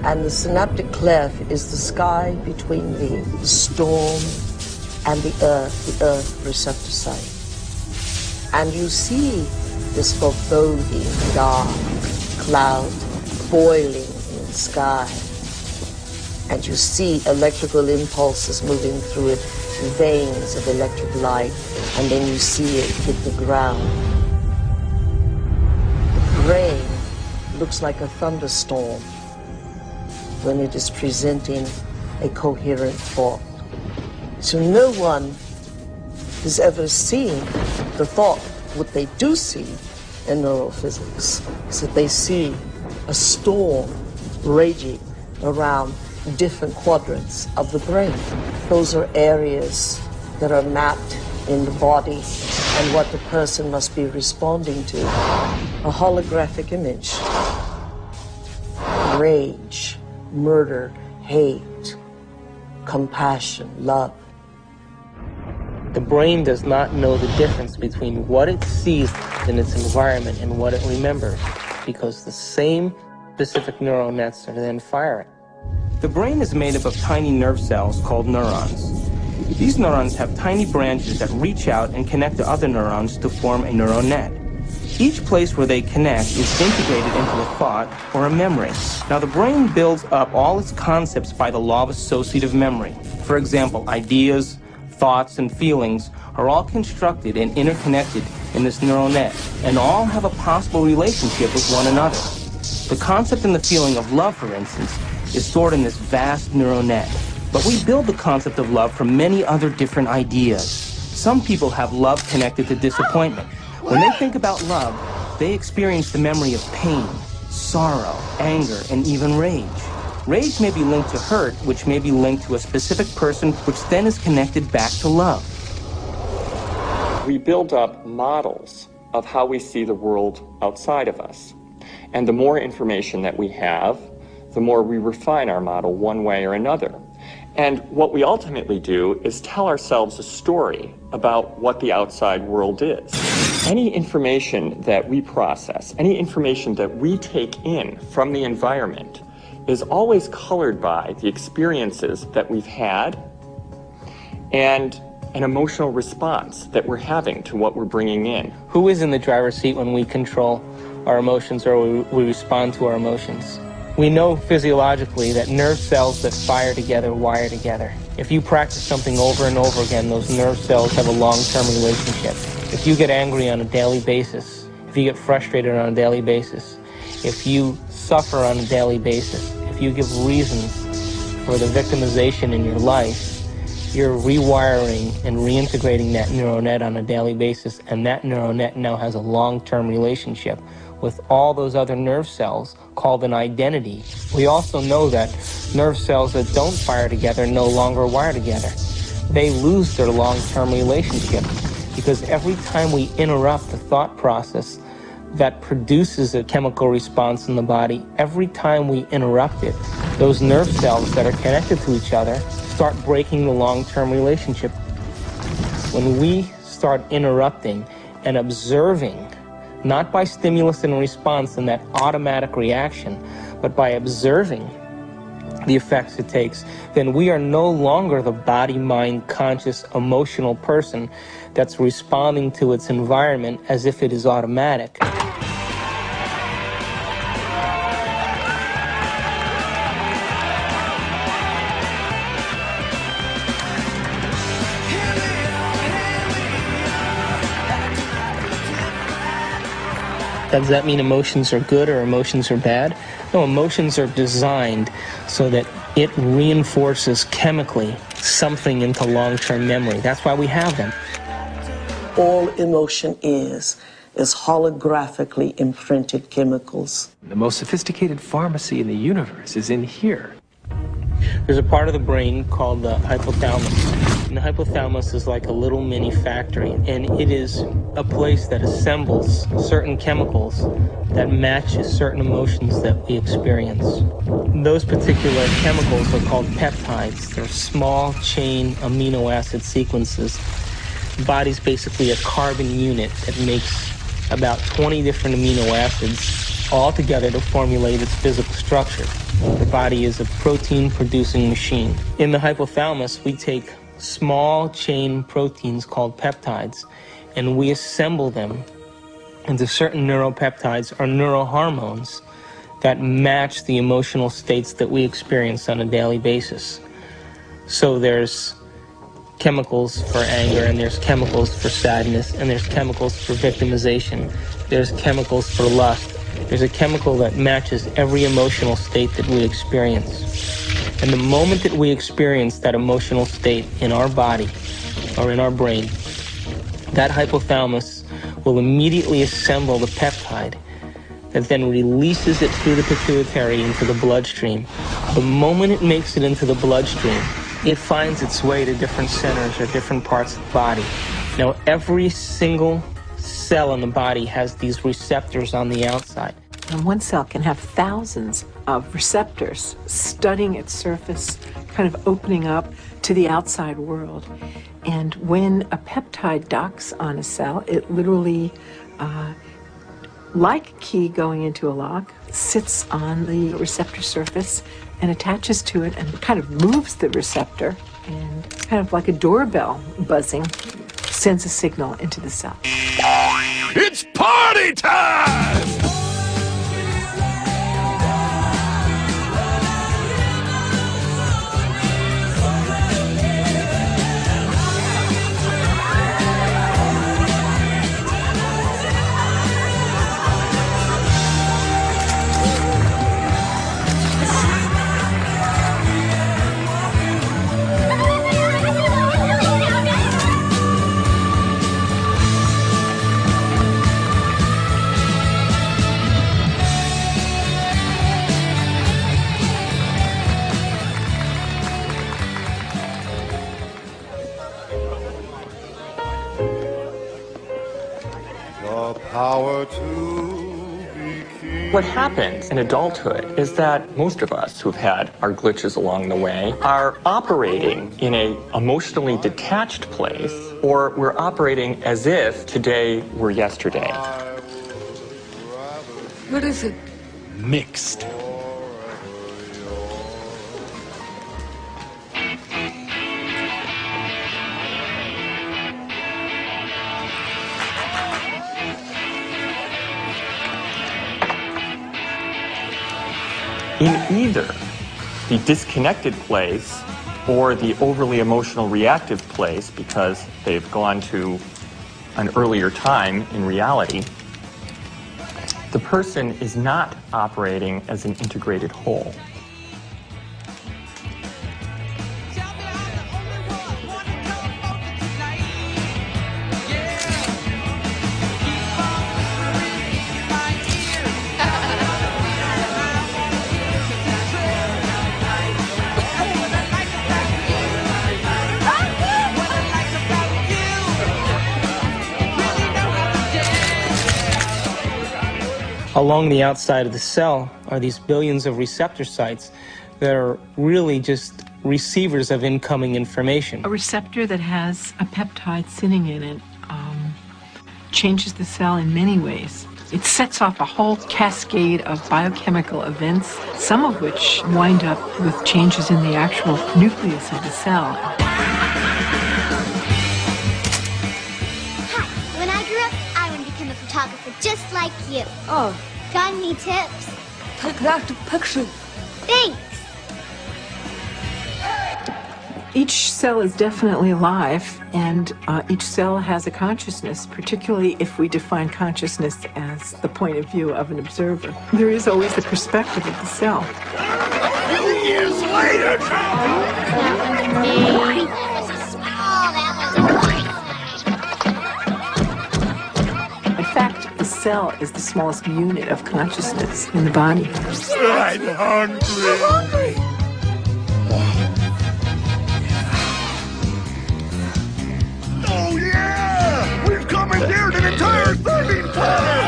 And the synaptic cleft is the sky between the storm and the earth receptor site. And you see this foreboding dark cloud boiling in the sky. And you see electrical impulses moving through it. veins of electric light, and then you see it hit the ground. The brain looks like a thunderstorm when it is presenting a coherent thought. So no one has ever seen the thought. What they do see in neurophysics is that they see a storm raging around different quadrants of the brain. Those are areas that are mapped in the body and what the person must be responding to. A holographic image. Rage, murder, hate, compassion, love.
The brain does not know the difference between what it sees in its environment and what it remembers, because the same specific neural nets are then firing. The brain is made up of tiny nerve cells called neurons. These neurons have tiny branches that reach out and connect to other neurons to form a neural net. Each place where they connect is integrated into a thought or a memory. Now, the brain builds up all its concepts by the law of associative memory. For example, ideas, thoughts, and feelings are all constructed and interconnected in this neural net, and all have a possible relationship with one another. The concept and the feeling of love, for instance, is stored in this vast neural net. But we build the concept of love from many other different ideas. Some people have love connected to disappointment. When they think about love, they experience the memory of pain, sorrow, anger, and even rage. Rage may be linked to hurt, which may be linked to a specific person, which then is connected back to love.
We build up models of how we see the world outside of us. And the more information that we have, the more we refine our model one way or another. And what we ultimately do is tell ourselves a story about what the outside world is. Any information that we process, any information that we take in from the environment is always colored by the experiences that we've had and an emotional response that we're having to what we're bringing in.
Who is in the driver's seat when we control our emotions or we respond to our emotions? We know physiologically that nerve cells that fire together wire together. If you practice something over and over again, those nerve cells have a long-term relationship. If you get angry on a daily basis, if you get frustrated on a daily basis, if you suffer on a daily basis, if you give reasons for the victimization in your life, you're rewiring and reintegrating that neural net on a daily basis, and that neural net now has a long-term relationship with all those other nerve cells called an identity. We also know that nerve cells that don't fire together no longer wire together. They lose their long-term relationship because every time we interrupt the thought process that produces a chemical response in the body, every time we interrupt it, those nerve cells that are connected to each other start breaking the long-term relationship. When we start interrupting and observing, not by stimulus and response and that automatic reaction, but by observing the effects it takes, then we are no longer the body, mind, conscious, emotional person that's responding to its environment as if it is automatic. Does that mean emotions are good or emotions are bad? No, emotions are designed so that it reinforces chemically something into long-term memory. That's why we have them.
All emotion is holographically imprinted chemicals.
The most sophisticated pharmacy in the universe is in here.
There's a part of the brain called the hypothalamus. And the hypothalamus is like a little mini factory, and it is a place that assembles certain chemicals that matches certain emotions that we experience. Those particular chemicals are called peptides. They're small chain amino acid sequences. The body's basically a carbon unit that makes about 20 different amino acids all together to formulate its physical structure. The body is a protein-producing machine. In the hypothalamus, we take small chain proteins called peptides, and we assemble them into certain neuropeptides or neurohormones that match the emotional states that we experience on a daily basis. So there's chemicals for anger, and there's chemicals for sadness, and there's chemicals for victimization, there's chemicals for lust. There's a chemical that matches every emotional state that we experience. And the moment that we experience that emotional state in our body or in our brain, that hypothalamus will immediately assemble the peptide that then releases it through the pituitary into the bloodstream. The moment it makes it into the bloodstream, it finds its way to different centers or different parts of the body. Now, every single cell in the body has these receptors on the outside.
And one cell can have thousands of receptors studding its surface, kind of opening up to the outside world. And when a peptide docks on a cell, it literally, like a key going into a lock, sits on the receptor surface and attaches to it and kind of moves the receptor, and kind of like a doorbell buzzing, sends a signal into the cell.
It's party time!
What happens in adulthood is that most of us who've had our glitches along the way are operating in an emotionally detached place, or we're operating as if today were yesterday.
What is it?
Mixed.
In either the disconnected place or the overly emotional reactive place, because they've gone to an earlier time in reality, the person is not operating as an integrated whole.
Along the outside of the cell are these billions of receptor sites that are really just receivers of incoming information.
A receptor that has a peptide sitting in it changes the cell in many ways. It sets off a whole cascade of biochemical events, some of which wind up with changes in the actual nucleus of the cell.
Hi, when I grew up, I want to become a photographer just like you.
Oh.
Got any tips?
Take that picture.
Thanks.
Each cell is definitely alive, and each cell has a consciousness, particularly if we define consciousness as the point of view of an observer. There is always the perspective of the cell.
Years later!
In fact, the cell is the smallest unit of consciousness in the body.
I'm hungry. Oh yeah! We've commandeered an entire thinking planet!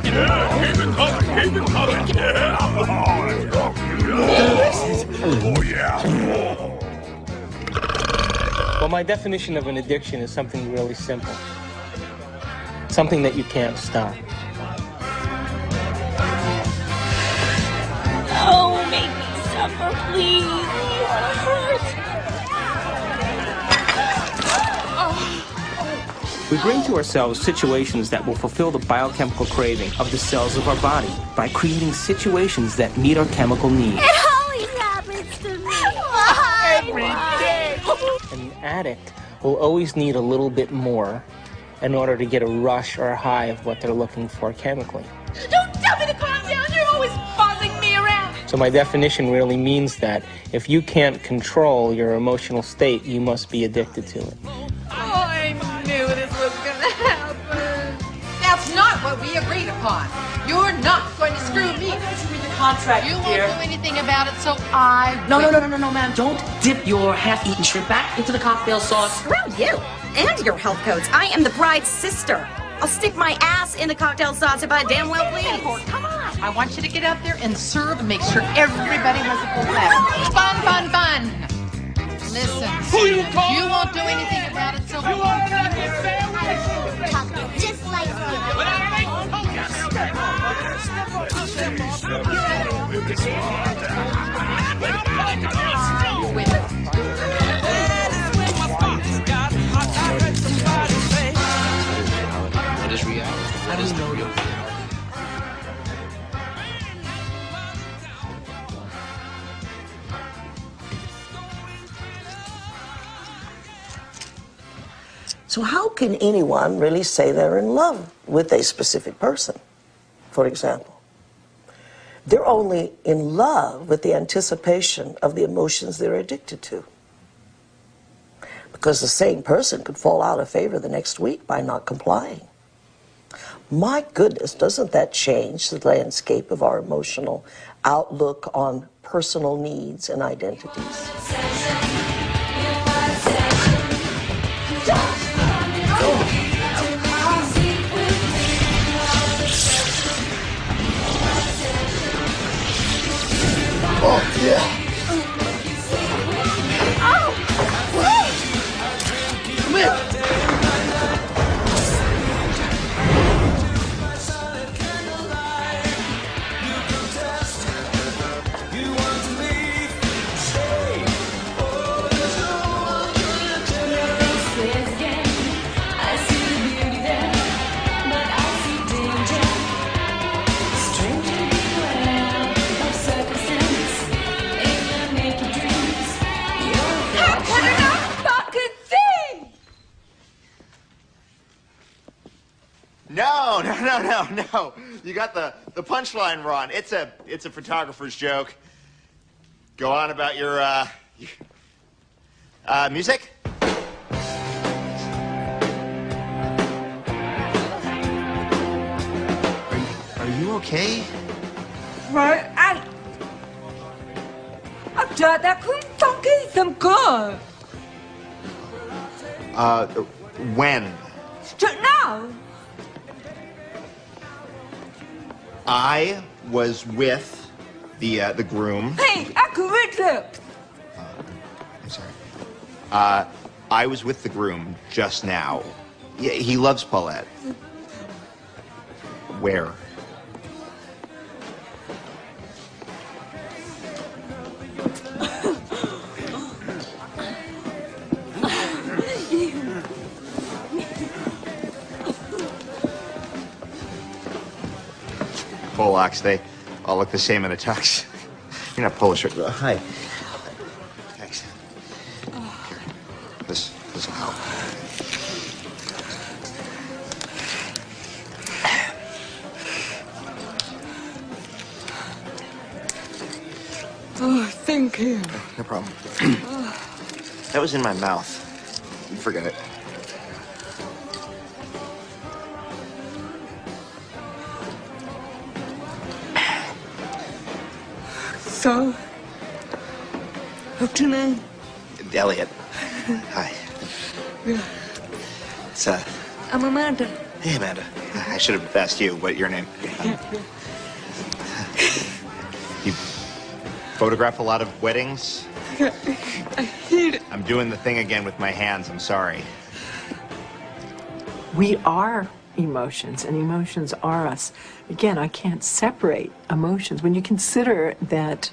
Yeah, keep it coming, keep it coming. Yeah. Oh, yeah.
Well, my definition of an addiction is something really simple. Something that you can't stop.
Oh, make me suffer, please. You want to hurt?
We bring to ourselves situations that will fulfill the biochemical craving of the cells of our body by creating situations that meet our chemical needs.
It always happens to me. Every day.
An addict will always need a little bit more in order to get a rush or a high of what they're looking for chemically.
Don't tell me to calm down. You're always bossing me around.
So my definition really means that if you can't control your emotional state, you must be addicted to it.
Oh, I knew this was gonna happen. That's not what we agreed upon. You're not going to screw me.
Read the contract,
You
dear.
won't do anything about it, so I
No,
will.
no, ma'am. Don't dip your half-eaten shrimp back into the cocktail sauce.
Screw you and your health codes. I am the bride's sister. I'll stick my ass in the cocktail sauce if I damn well please.
Come on. I want you to get out there and serve and make sure everybody has a full laugh. Fun, fun, fun. Listen, you won't do anything about it, so you won't
Just like
What is reality? What is the real?
So how can anyone really say they're in love with a specific person, for example? They're only in love with the anticipation of the emotions they're addicted to. Because the same person could fall out of favor the next week by not complying. My goodness, doesn't that change the landscape of our emotional outlook on personal needs and identities?
Oh, yeah.
Come here.
No. You got the punchline wrong. It's a photographer's joke. Go on about your music? Are you okay?
Right, Dad, that couldn't funky some good.
When?
Now.
I was with the groom.
Hey, I could read it.
I'm sorry. I was with the groom just now. Yeah, he loves Paulette. Where? Polacks, they all look the same in a tux. You're not Polish, right? Hi. Thanks. Here. This will help.
Oh, thank you.
No problem. That was in my mouth. Forget it.
So, what's your name?
Elliot. Hi.
Yeah.
It's
I'm Amanda.
Hey, Amanda. I should have asked you what your name. You photograph a lot of weddings?
I hate it.
I'm doing the thing again with my hands. I'm sorry.
We are emotions, and emotions are us. Again, I can't separate emotions. When you consider that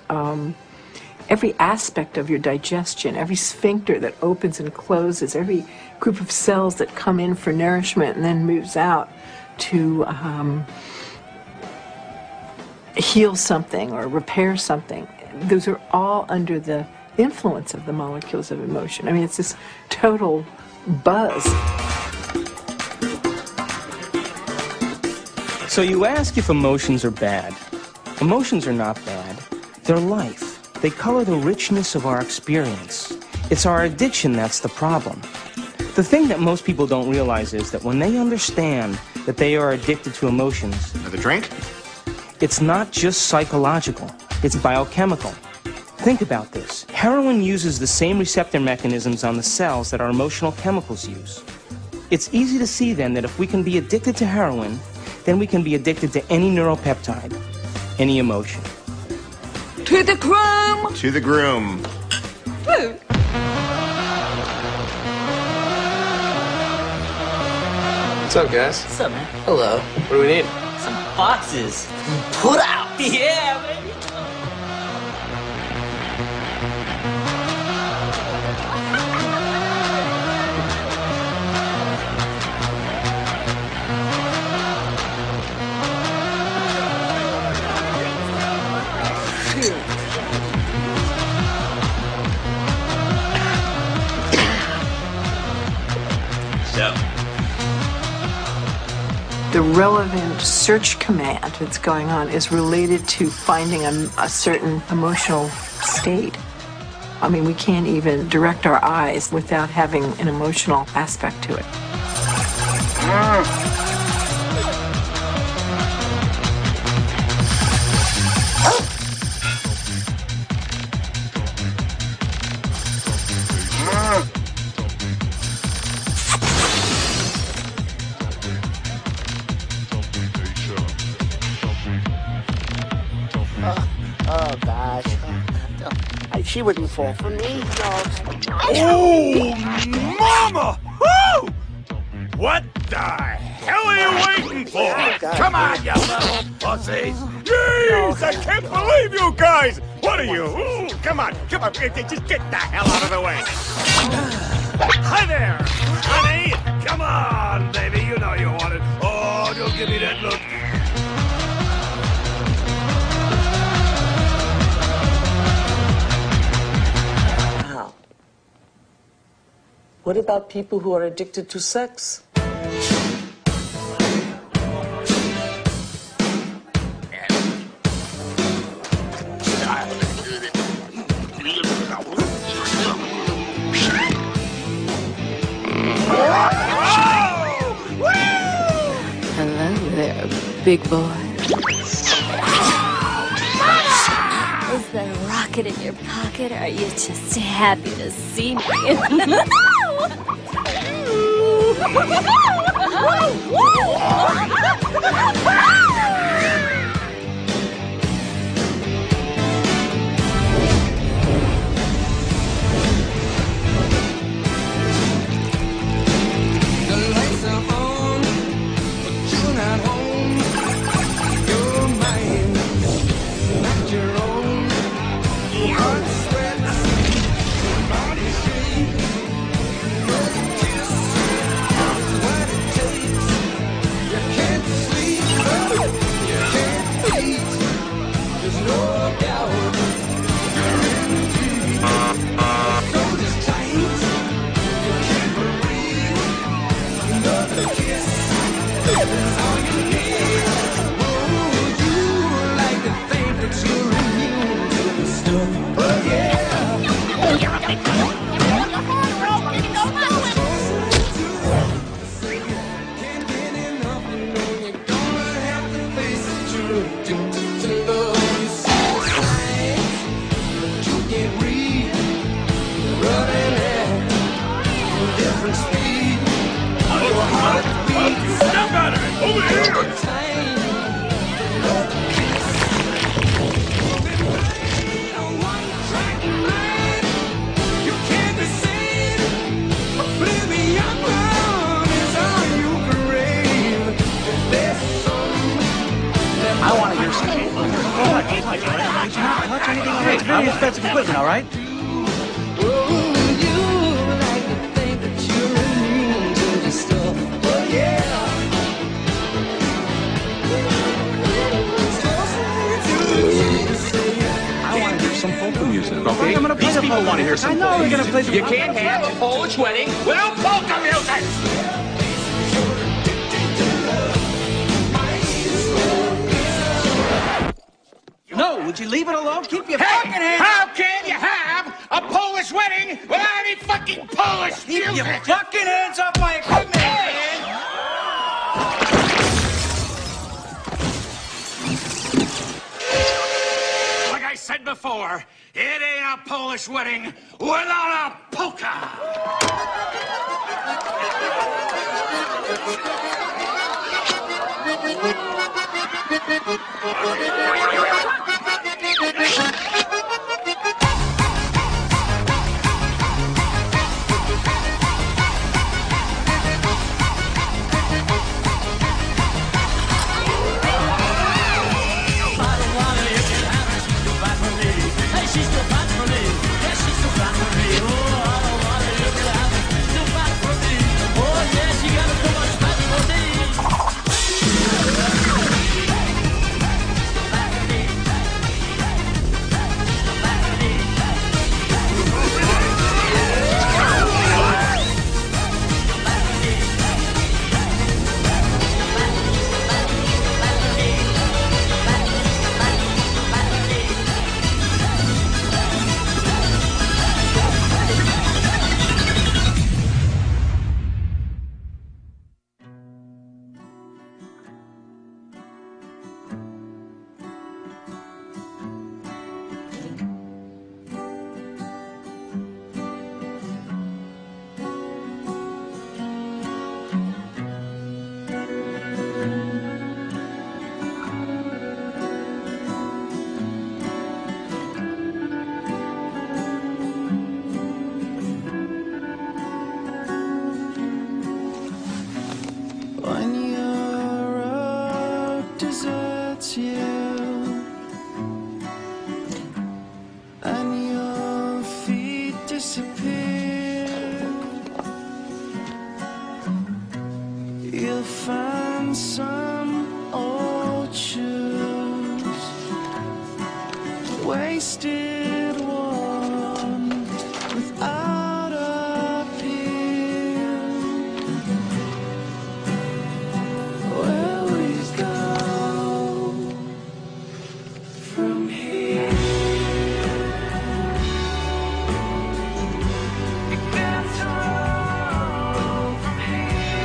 every aspect of your digestion, every sphincter that opens and closes, every group of cells that come in for nourishment and then moves out to heal something or repair something. Those are all under the influence of the molecules of emotion. I mean, it's this total buzz.
So you ask if emotions are bad. Emotions are not bad. They're life. They color the richness of our experience. It's our addiction that's the problem. The thing that most people don't realize is that when they understand that they are addicted to emotions...
Another drink?
It's not just psychological. It's biochemical. Think about this. Heroin uses the same receptor mechanisms on the cells that our emotional chemicals use. It's easy to see then that if we can be addicted to heroin, then we can be addicted to any neuropeptide, any emotion.
To the groom!
To the groom.
Woo.
What's up, guys?
What's up, man?
Hello. What do we need?
Some boxes. Put out. Yeah, baby.
The relevant search command that's going on is related to finding a certain emotional state. I mean, we can't even direct our eyes without having an emotional aspect to it.
Oh, gosh. She wouldn't fall for me.
Oh, mama! Woo! What the hell are you waiting for? Come on, you little pussies! Jeez, I can't believe you guys! What are you? Ooh, come on, just get the hell out of the way! Hi there, honey! Come on, baby, you know you want it. Oh, don't give me that look.
What about people who are addicted to sex?
Hello there, big boy.
Is the rocket in your pocket? Or are you just happy to see me?
It's very expensive equipment, all right?
Oh, you like to think that you're
Okay?
I'm gonna play
These
the
people
polka.
want to hear some
I know we're gonna play the
You
polka.
can't have a Polish wedding without polka music!
No, would you leave it alone? Keep your fucking hands.
How can you have a Polish wedding without any fucking Polish
Keep
music?
your fucking hands off my equipment, man.
Like I said before, it ain't a Polish wedding without a polka!
When your road deserts you and your feet disappear, you'll find some old shoes wasted, worn without a peer. Where we go from here? It gets wrong from here.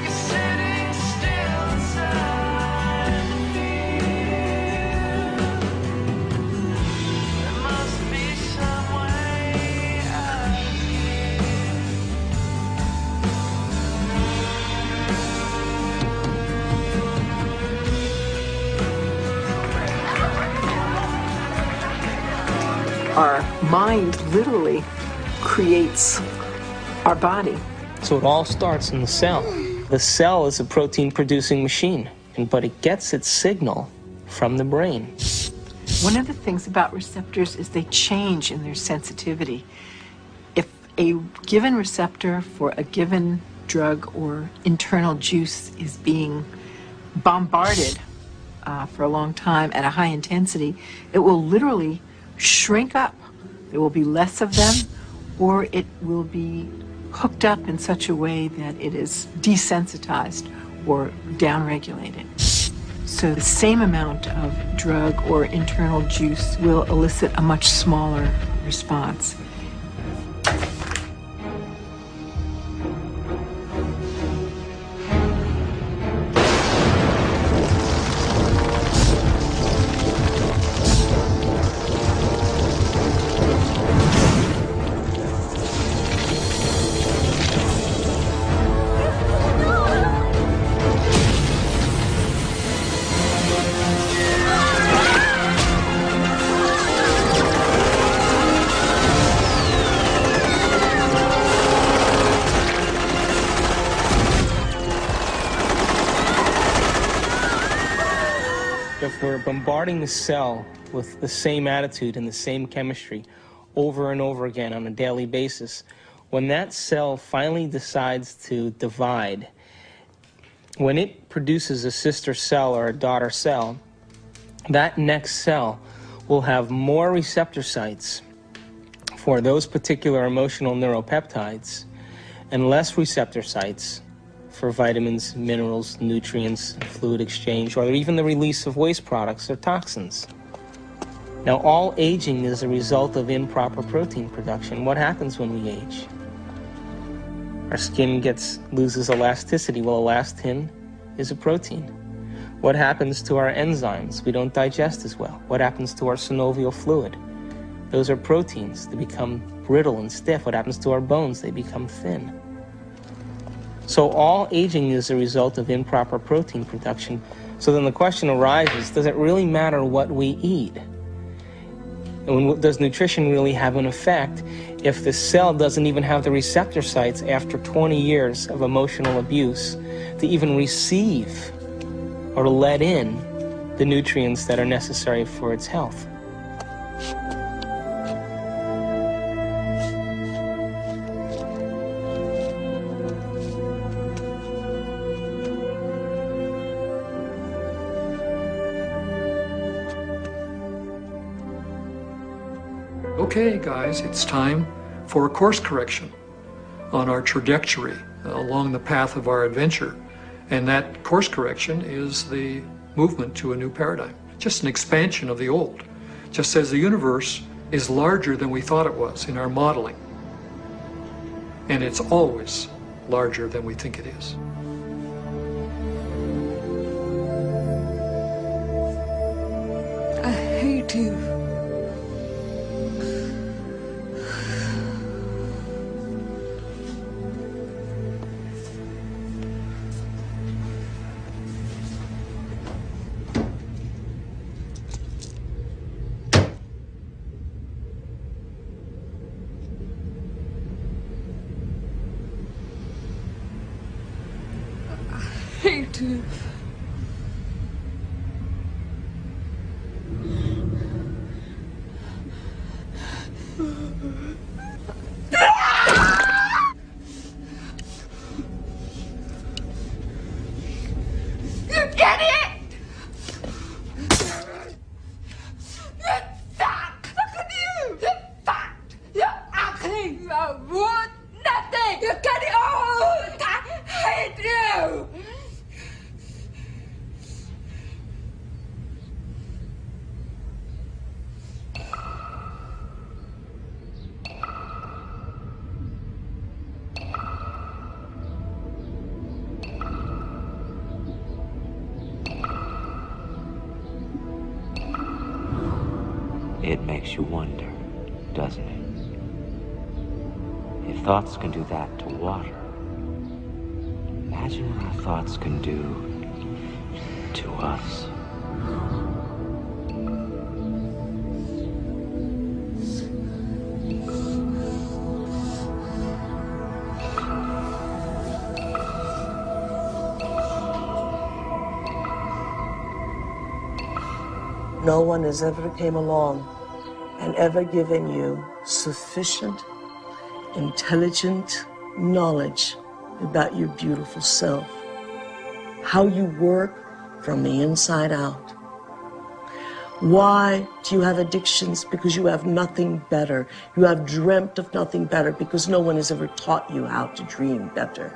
You're sitting still inside fear. There must be some way out of here.
Our mind literally creates our body.
So it all starts in the cell. The cell is a protein-producing machine, but it gets its signal from the brain.
One of the things about receptors is they change in their sensitivity. If a given receptor for a given drug or internal juice is being bombarded for a long time at a high intensity, it will literally shrink up. There will be less of them, or it will be hooked up in such a way that it is desensitized or downregulated. So the same amount of drug or internal juice will elicit a much smaller response.
If we're bombarding the cell with the same attitude and the same chemistry over and over again on a daily basis, when that cell finally decides to divide, when it produces a sister cell or a daughter cell, that next cell will have more receptor sites for those particular emotional neuropeptides and less receptor sites for vitamins, minerals, nutrients, fluid exchange, or even the release of waste products or toxins. Now, all aging is a result of improper protein production. What happens when we age? Our skin loses elasticity. Well, elastin is a protein. What happens to our enzymes? We don't digest as well. What happens to our synovial fluid? Those are proteins. They become brittle and stiff. What happens to our bones? They become thin. So all aging is a result of improper protein production. So then the question arises, does it really matter what we eat? And does nutrition really have an effect if the cell doesn't even have the receptor sites after 20 years of emotional abuse to even receive or to let in the nutrients that are necessary for its health?
Okay, guys, it's time for a course correction on our trajectory along the path of our adventure. And that course correction is the movement to a new paradigm, just an expansion of the old. Just as the universe is larger than we thought it was in our modeling. And it's always larger than we think it is.
I hate you. Hate you. You idiot! You suck! Look at you! You fucked! You're ugly! You're worth nothing! You're getting old! I hate you!
It makes you wonder, doesn't it? If thoughts can do that to water, imagine what our thoughts can do to us.
No one has ever came along and ever given you sufficient, intelligent knowledge about your beautiful self, how you work from the inside out. Why do you have addictions? Because you have nothing better. You have dreamt of nothing better because no one has ever taught you how to dream better.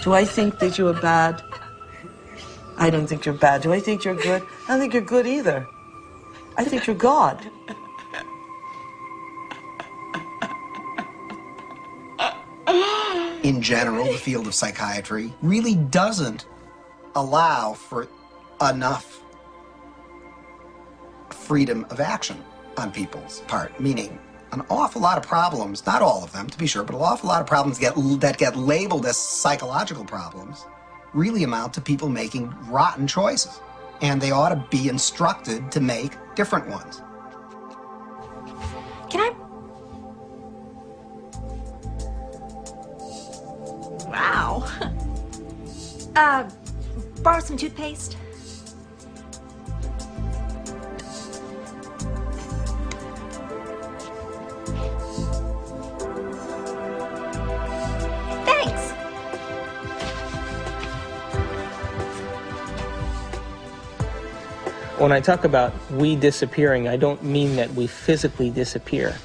Do I think that you're bad? I don't think you're bad. Do I think you're good? I don't think you're good either. I think you're God.
In general, the field of psychiatry really doesn't allow for enough freedom of action on people's part, meaning an awful lot of problems, not all of them to be sure, but an awful lot of problems that get labeled as psychological problems really amount to people making rotten choices. And they ought to be instructed to make different ones.
Can I? Wow. Borrow some toothpaste? Thanks.
When I talk about we disappearing, I don't mean that we physically disappear.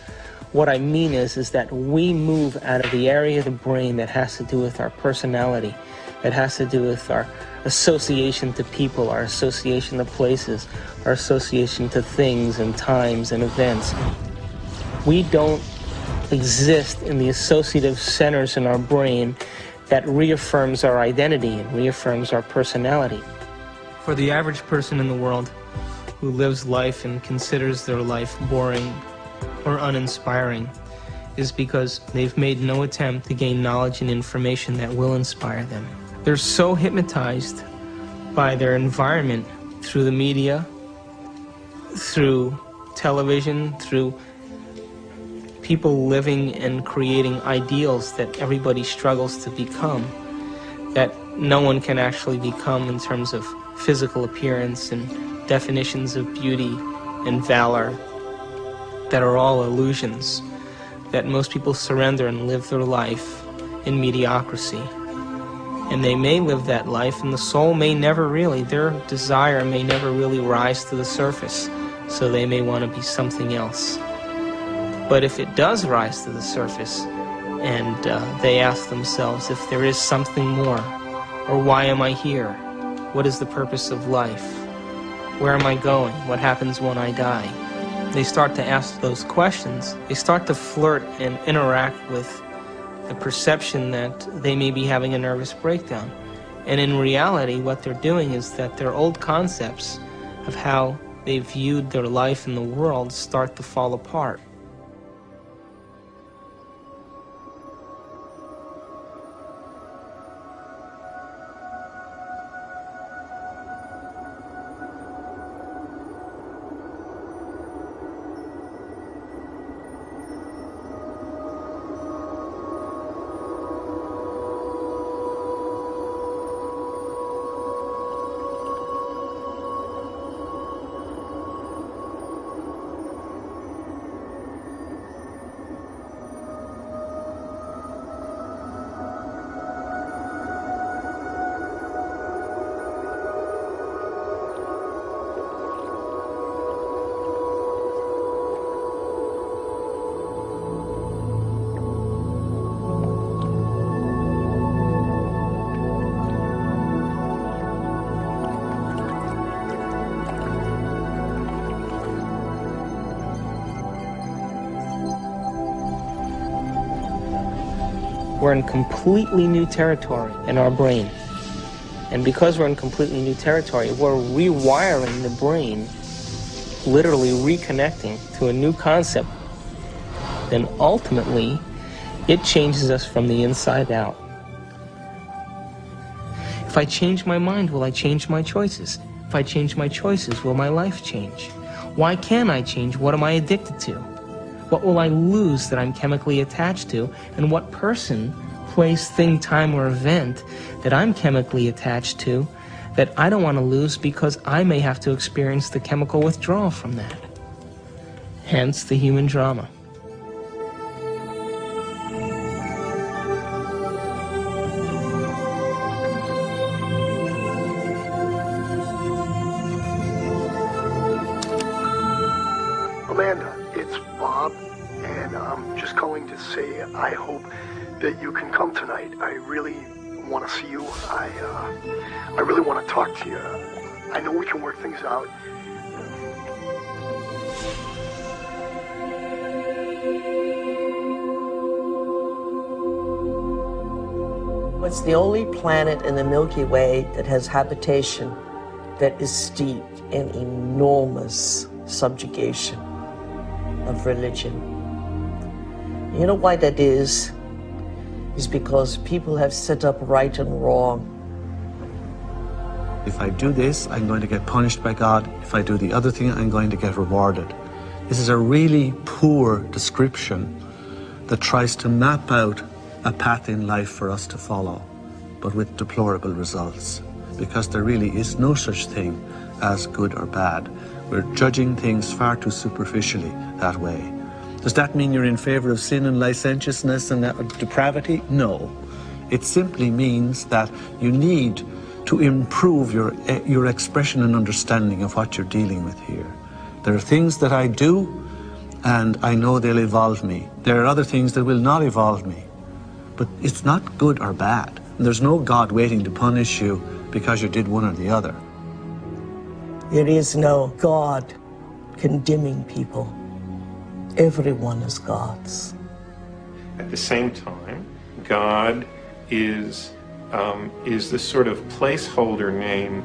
What I mean is that we move out of the area of the brain that has to do with our personality, that has to do with our association to people, our association to places, our association to things and times and events. We don't exist in the associative centers in our brain that reaffirms our identity and reaffirms our personality. For the average person in the world who lives life and considers their life boring or uninspiring is because they've made no attempt to gain knowledge and information that will inspire them. They're so hypnotized by their environment through the media, through television, through people living and creating ideals that everybody struggles to become, that no one can actually become in terms of physical appearance and definitions of beauty and valor that are all illusions, that most people surrender and live their life in mediocrity. And they may live that life, and the soul may never really, their desire may never really rise to the surface, so they may want to be something else. But if it does rise to the surface, and they ask themselves if there is something more, or why am I here? What is the purpose of life? Where am I going? What happens when I die? They start to ask those questions. They start to flirt and interact with the perception that they may be having a nervous breakdown. And in reality, what they're doing is that their old concepts of how they viewed their life in the world start to fall apart. We're in completely new territory in our brain. And because we're in completely new territory, we're rewiring the brain, literally reconnecting to a new concept. Then ultimately, it changes us from the inside out. If I change my mind, will I change my choices? If I change my choices, will my life change? Why can't I change? What am I addicted to? What will I lose that I'm chemically attached to? And what person, place, thing, time, or event that I'm chemically attached to that I don't want to lose because I may have to experience the chemical withdrawal from that? Hence the human drama.
Amanda, it's Bob, and I'm just calling to say I hope that you can come tonight. I really want to see you. I really want to talk to you. I know we can work things out.
It's the only planet in the Milky Way that has habitation that is steeped in enormous subjugation of religion. You know why that is? Is because people have set up right and wrong.
If I do this, I'm going to get punished by God. If I do the other thing, I'm going to get rewarded. This is a really poor description that tries to map out a path in life for us to follow, but with deplorable results, because there really is no such thing as good or bad. We're judging things far too superficially that way. Does that mean you're in favor of sin and licentiousness and depravity? No. It simply means that you need to improve your expression and understanding of what you're dealing with here. There are things that I do, and I know they'll evolve me. There are other things that will not evolve me. But it's not good or bad. And there's no God waiting to punish you because you did one or the other.
There is no God condemning people. Everyone is God's.
At the same time, God is this sort of placeholder name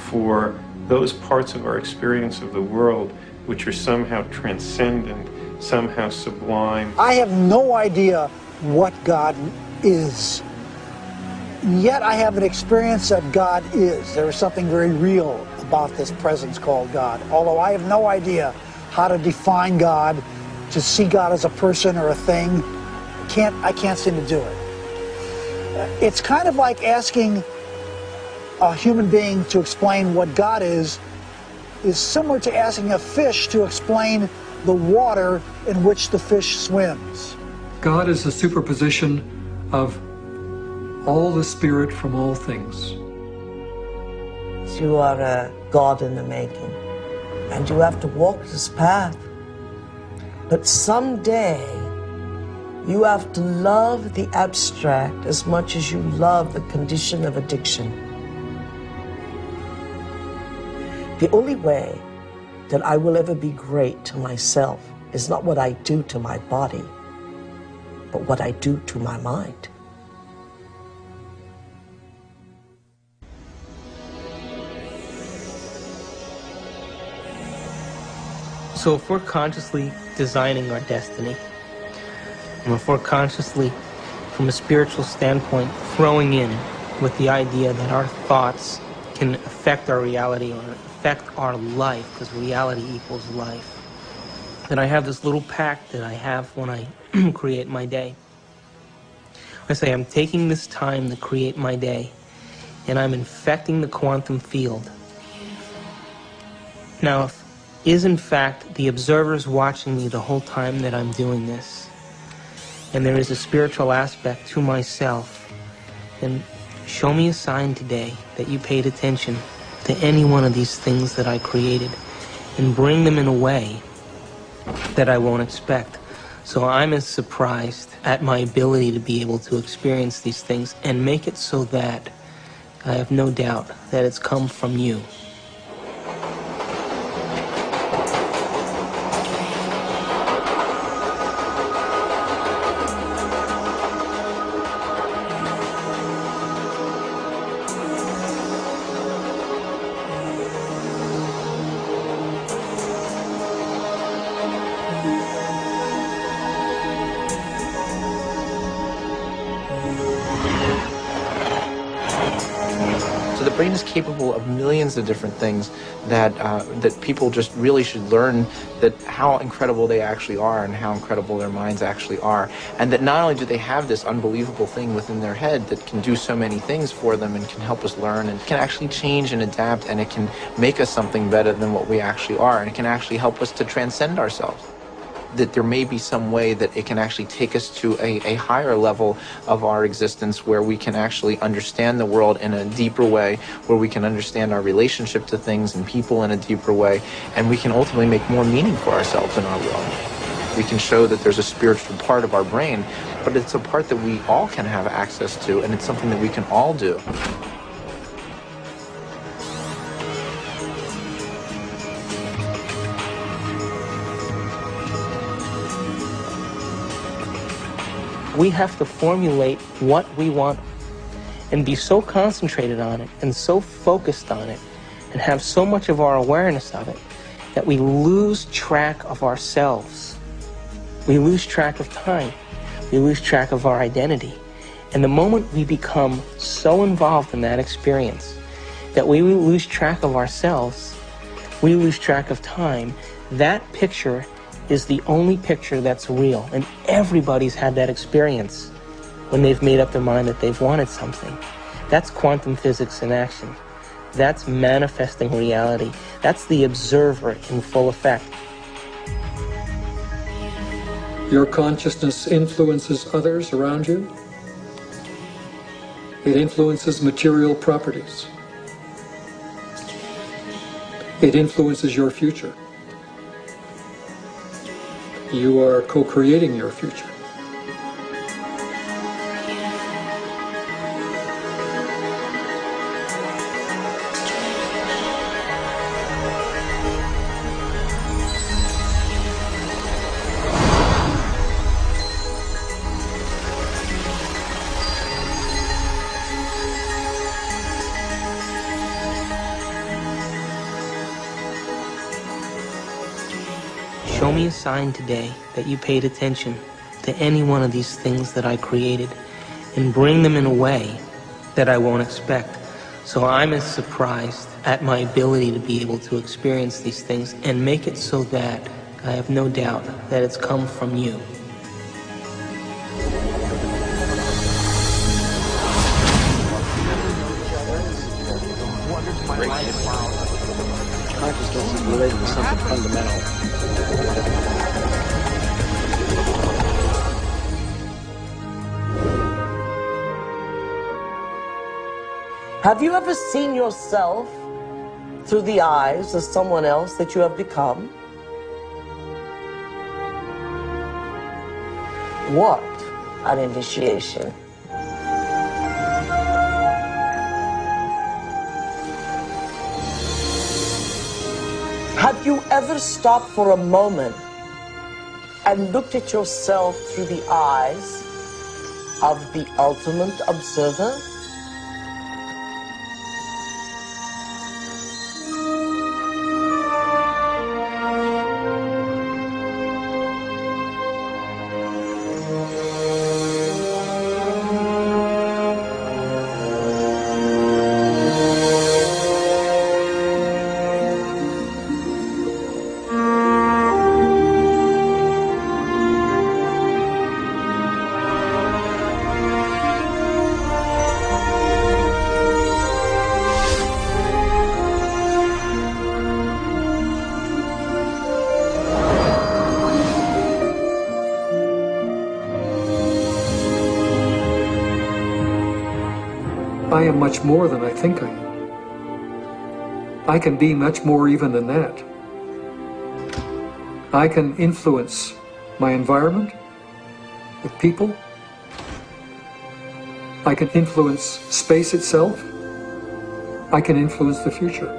for those parts of our experience of the world which are somehow transcendent, somehow sublime.
I have no idea what God is. Yet I have an experience that God is. There is something very real about this presence called God. Although I have no idea how to define God, to see God as a person or a thing, I can't seem to do it. It's kind of like asking a human being to explain what God is similar to asking a fish to explain the water in which the fish swims.
God is the superposition of all the spirit from all things.
You are a God in the making, and you have to walk this path. But someday, you have to love the abstract as much as you love the condition of addiction. The only way that I will ever be great to myself is not what I do to my body, but what I do to my mind.
So if we're consciously designing our destiny, and if we're consciously, from a spiritual standpoint, throwing in with the idea that our thoughts can affect our reality or affect our life, because reality equals life, then I have this little pact that I have when I create my day. I say I'm taking this time to create my day, and I'm infecting the quantum field. Now, if is in fact the observers watching me the whole time that I'm doing this, and there is a spiritual aspect to myself, then show me a sign today that you paid attention to any one of these things that I created, and bring them in a way that I won't expect. So I'm as surprised at my ability to be able to experience these things and make it so that I have no doubt that it's come from you.
The brain is capable of millions of different things that that people just really should learn that how incredible they actually are and how incredible their minds actually are, and that not only do they have this unbelievable thing within their head that can do so many things for them and can help us learn and can actually change and adapt, and it can make us something better than what we actually are, and it can actually help us to transcend ourselves. That there may be some way that it can actually take us to a higher level of our existence where we can actually understand the world in a deeper way, where we can understand our relationship to things and people in a deeper way, and we can ultimately make more meaning for ourselves in our world. We can show that there's a spiritual part of our brain, but it's a part that we all can have access to, and it's something that we can all do.
We have to formulate what we want and be so concentrated on it and so focused on it and have so much of our awareness of it that we lose track of ourselves. We lose track of time. We lose track of our identity. And the moment we become so involved in that experience that we lose track of ourselves, we lose track of time, that picture is the only picture that's real, and everybody's had that experience when they've made up their mind that they've wanted something. That's quantum physics in action. That's manifesting reality. That's the observer in full effect.
Your consciousness influences others around you. It influences material properties. It influences your future. You are co-creating your future.
Show me a sign today that you paid attention to any one of these things that I created and bring them in a way that I won't expect. So I'm as surprised at my ability to be able to experience these things and make it so that I have no doubt that it's come from you.
Consciousness is related to something fundamental.
Have you ever seen yourself through the eyes of someone else that you have become? What an initiation. Have you ever stopped for a moment and looked at yourself through the eyes of the ultimate observer?
I am much more than I think I am. I can be much more even than that. I can influence my environment with people. I can influence space itself. I can influence the future.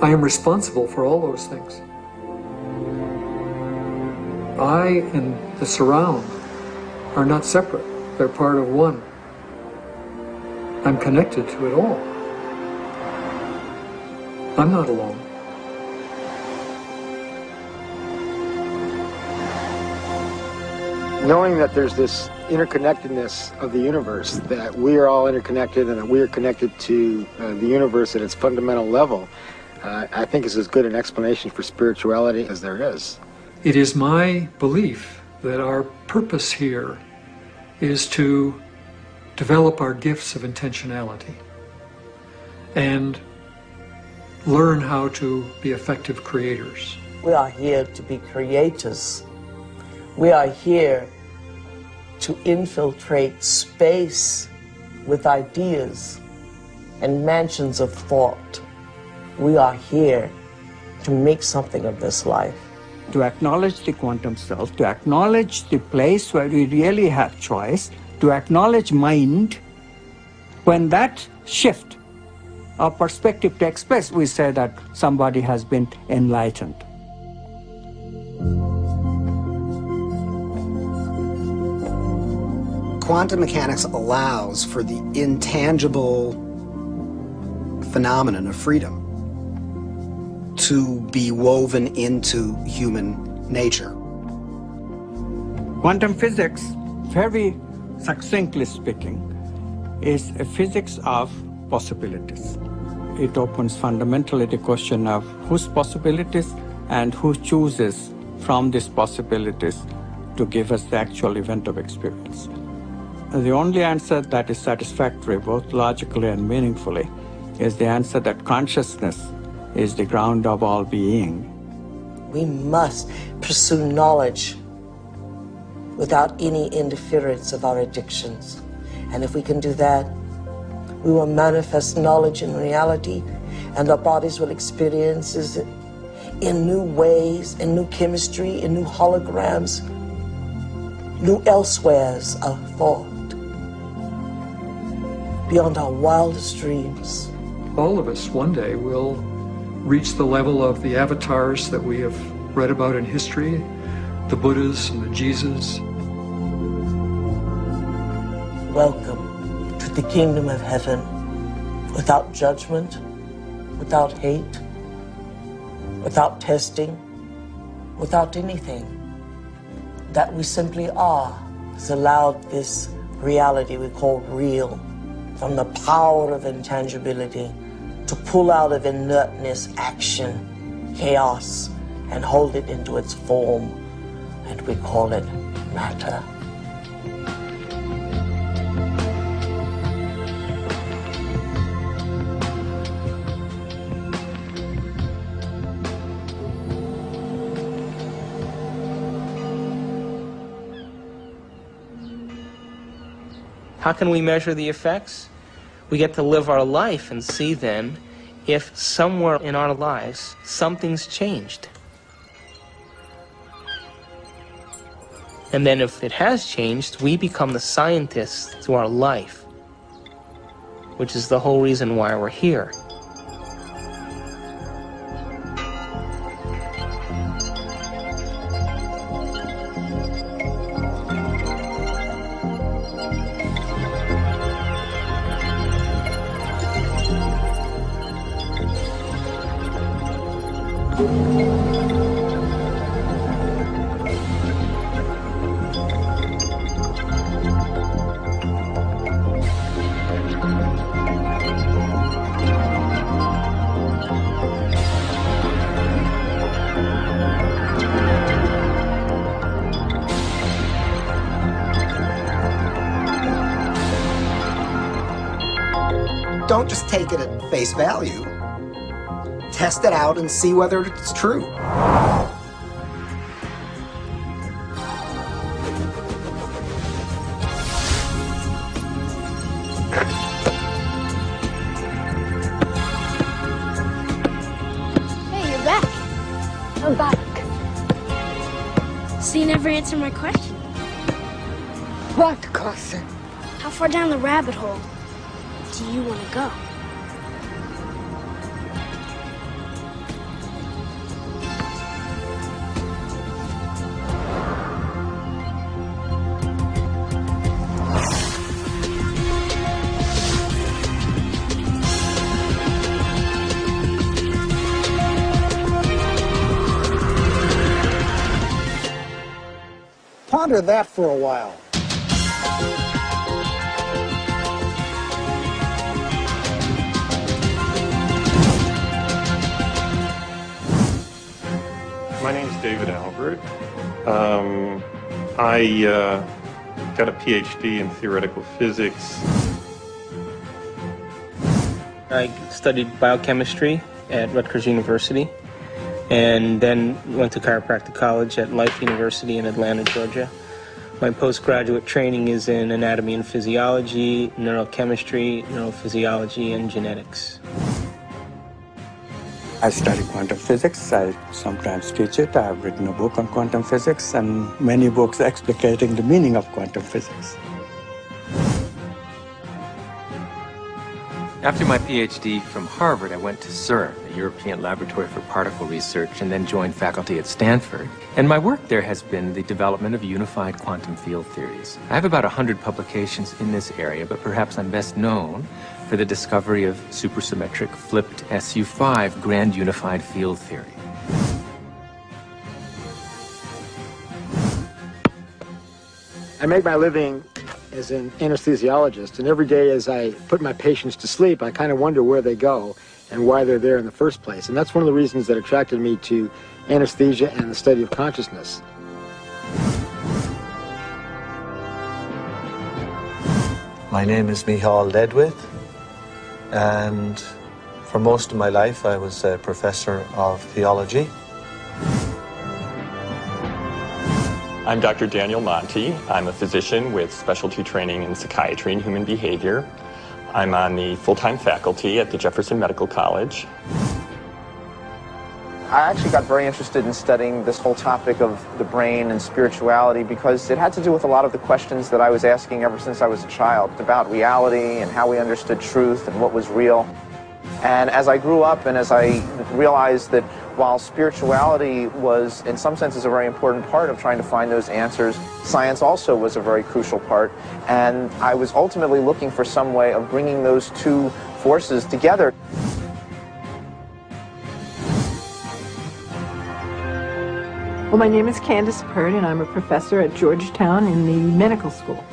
I am responsible for all those things. I and the surround are not separate. They're part of one. I'm connected to it all. I'm not alone.
Knowing that there's this interconnectedness of the universe, that we are all interconnected and that we are connected to the universe at its fundamental level, I think is as good an explanation for spirituality as there is.
It is my belief that our purpose here is to develop our gifts of intentionality and learn how to be effective creators.
We are here to be creators. We are here to infiltrate space with ideas and mansions of thought. We are here to make something of this life.
To acknowledge the quantum self, to acknowledge the place where we really have choice, to acknowledge mind. When that shift of perspective takes place, we say that somebody has been enlightened.
Quantum mechanics allows for the intangible phenomenon of freedom to be woven into human nature.
Quantum physics, very succinctly speaking, is a physics of possibilities. It opens fundamentally the question of whose possibilities and who chooses from these possibilities to give us the actual event of experience. The only answer that is satisfactory, both logically and meaningfully, is the answer that consciousness is the ground of all being.
We must pursue knowledge without any interference of our addictions. And if we can do that, we will manifest knowledge in reality, and our bodies will experience it in new ways, in new chemistry, in new holograms, new elsewheres of thought, beyond our wildest dreams.
All of us one day will reach the level of the avatars that we have read about in history, the Buddhas and the Jesus.
Welcome to the kingdom of heaven, without judgment, without hate, without testing, without anything. That we simply are has allowed this reality we call real, from the power of intangibility, to pull out of inertness action, chaos, and hold it into its form, and we call it matter.
How can we measure the effects? We get to live our life and see then if somewhere in our lives something's changed. And then if it has changed, we become the scientists to our life, which is the whole reason why we're here.
Don't just take it at face value. Test it out and see whether it's true.
Hey, you're back. I'm back. So you never answered my question.
What question?
How far down the rabbit hole do you want to go?
Ponder that for a while.
My name is David Albert. I got a PhD in theoretical physics.
I studied biochemistry at Rutgers University, and then went to chiropractic college at Life University in Atlanta, Georgia. My postgraduate training is in anatomy and physiology, neurochemistry, neurophysiology, and genetics.
I study quantum physics. I sometimes teach it. I've written a book on quantum physics and many books explicating the meaning of quantum physics.
After my PhD from Harvard, I went to CERN, the European Laboratory for Particle Research, and then joined faculty at Stanford. And my work there has been the development of unified quantum field theories. I have about 100 publications in this area, but perhaps I'm best known for the discovery of supersymmetric flipped SU5 grand unified field theory.
I make my living as an anesthesiologist, and every day as I put my patients to sleep, I kind of wonder where they go and why they're there in the first place. And that's one of the reasons that attracted me to anesthesia and the study of consciousness.
My name is Michal Ledwith, and for most of my life I was a professor of theology.
I'm Dr. Daniel Monti. I'm a physician with specialty training in psychiatry and human behavior.
I'm on the full-time faculty at the Jefferson Medical College.
I actually got very interested in studying this whole topic of the brain and spirituality because it had to do with a lot of the questions that I was asking ever since I was a child about reality and how we understood truth and what was real. And as I grew up and as I realized that while spirituality was in some senses a very important part of trying to find those answers, science also was a very crucial part. And I was ultimately looking for some way of bringing those two forces together.
Well, my name is Candace Pert, and I'm a professor at Georgetown in the medical school.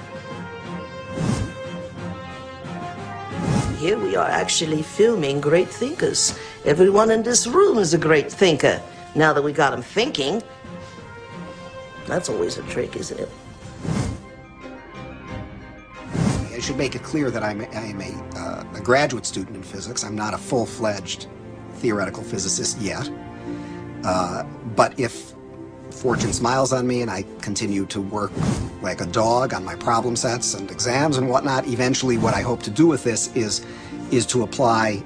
Here we are actually filming great thinkers. Everyone in this room is a great thinker. Now that we got them thinking, that's always a trick, isn't it?
I should make it clear that I'm a graduate student in physics. I'm not a full-fledged theoretical physicist yet. But if fortune smiles on me and I continue to work like a dog on my problem sets and exams and whatnot, eventually what I hope to do with this is to apply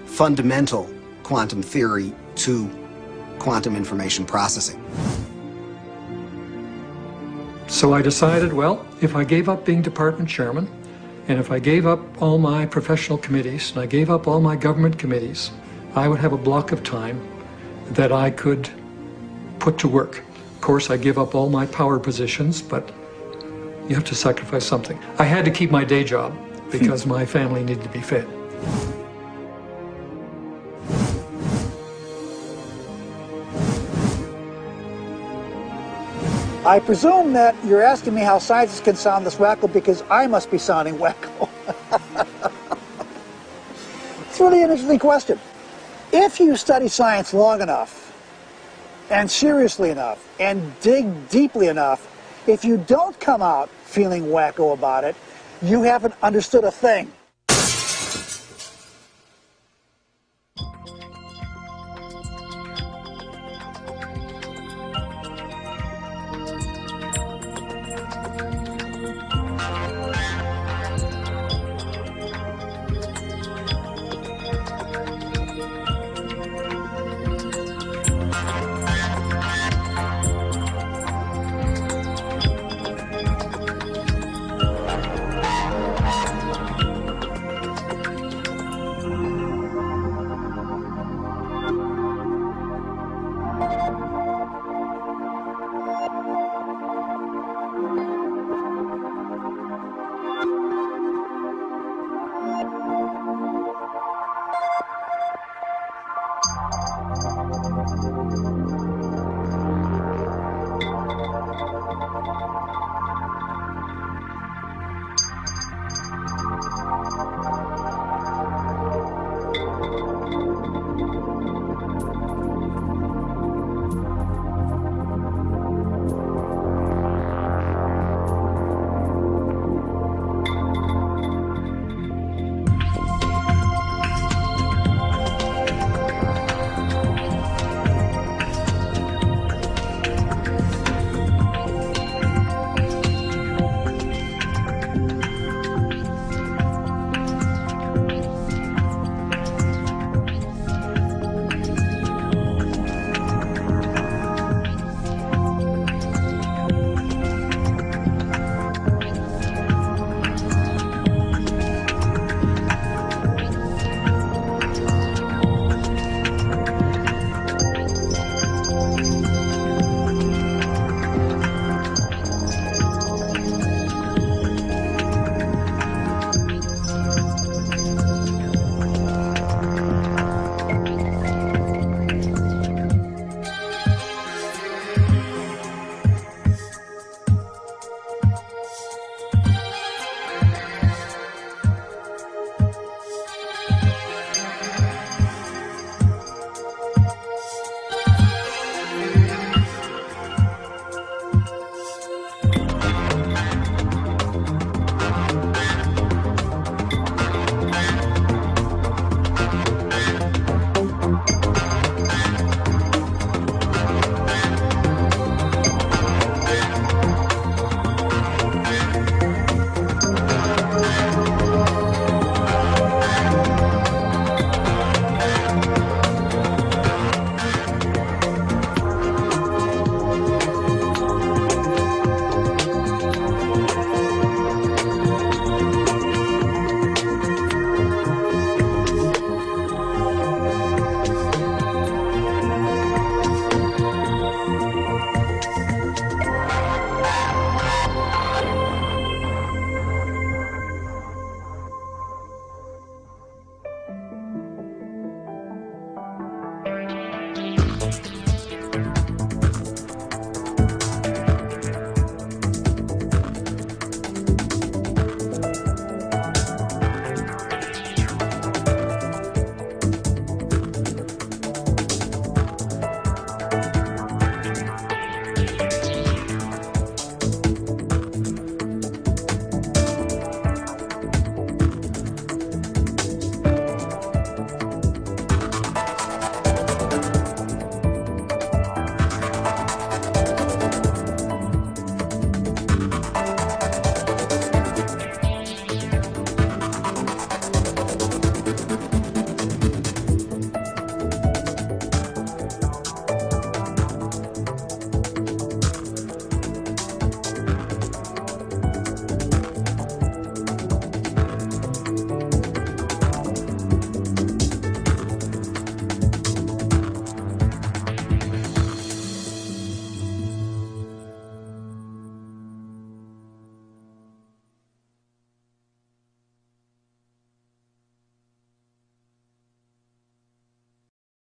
fundamental quantum theory to quantum information processing.
So I decided, well, if I gave up being department chairman, and if I gave up all my professional committees, and I gave up all my government committees, I would have a block of time that I could put to work. Of course, I give up all my power positions, but you have to sacrifice something. I had to keep my day job because my family needed to be fed.
I presume that you're asking me how scientists can sound this wacko because I must be sounding wacko. It's really an interesting question. If you study science long enough, and seriously enough, and dig deeply enough, if you don't come out feeling wacko about it, you haven't understood a thing.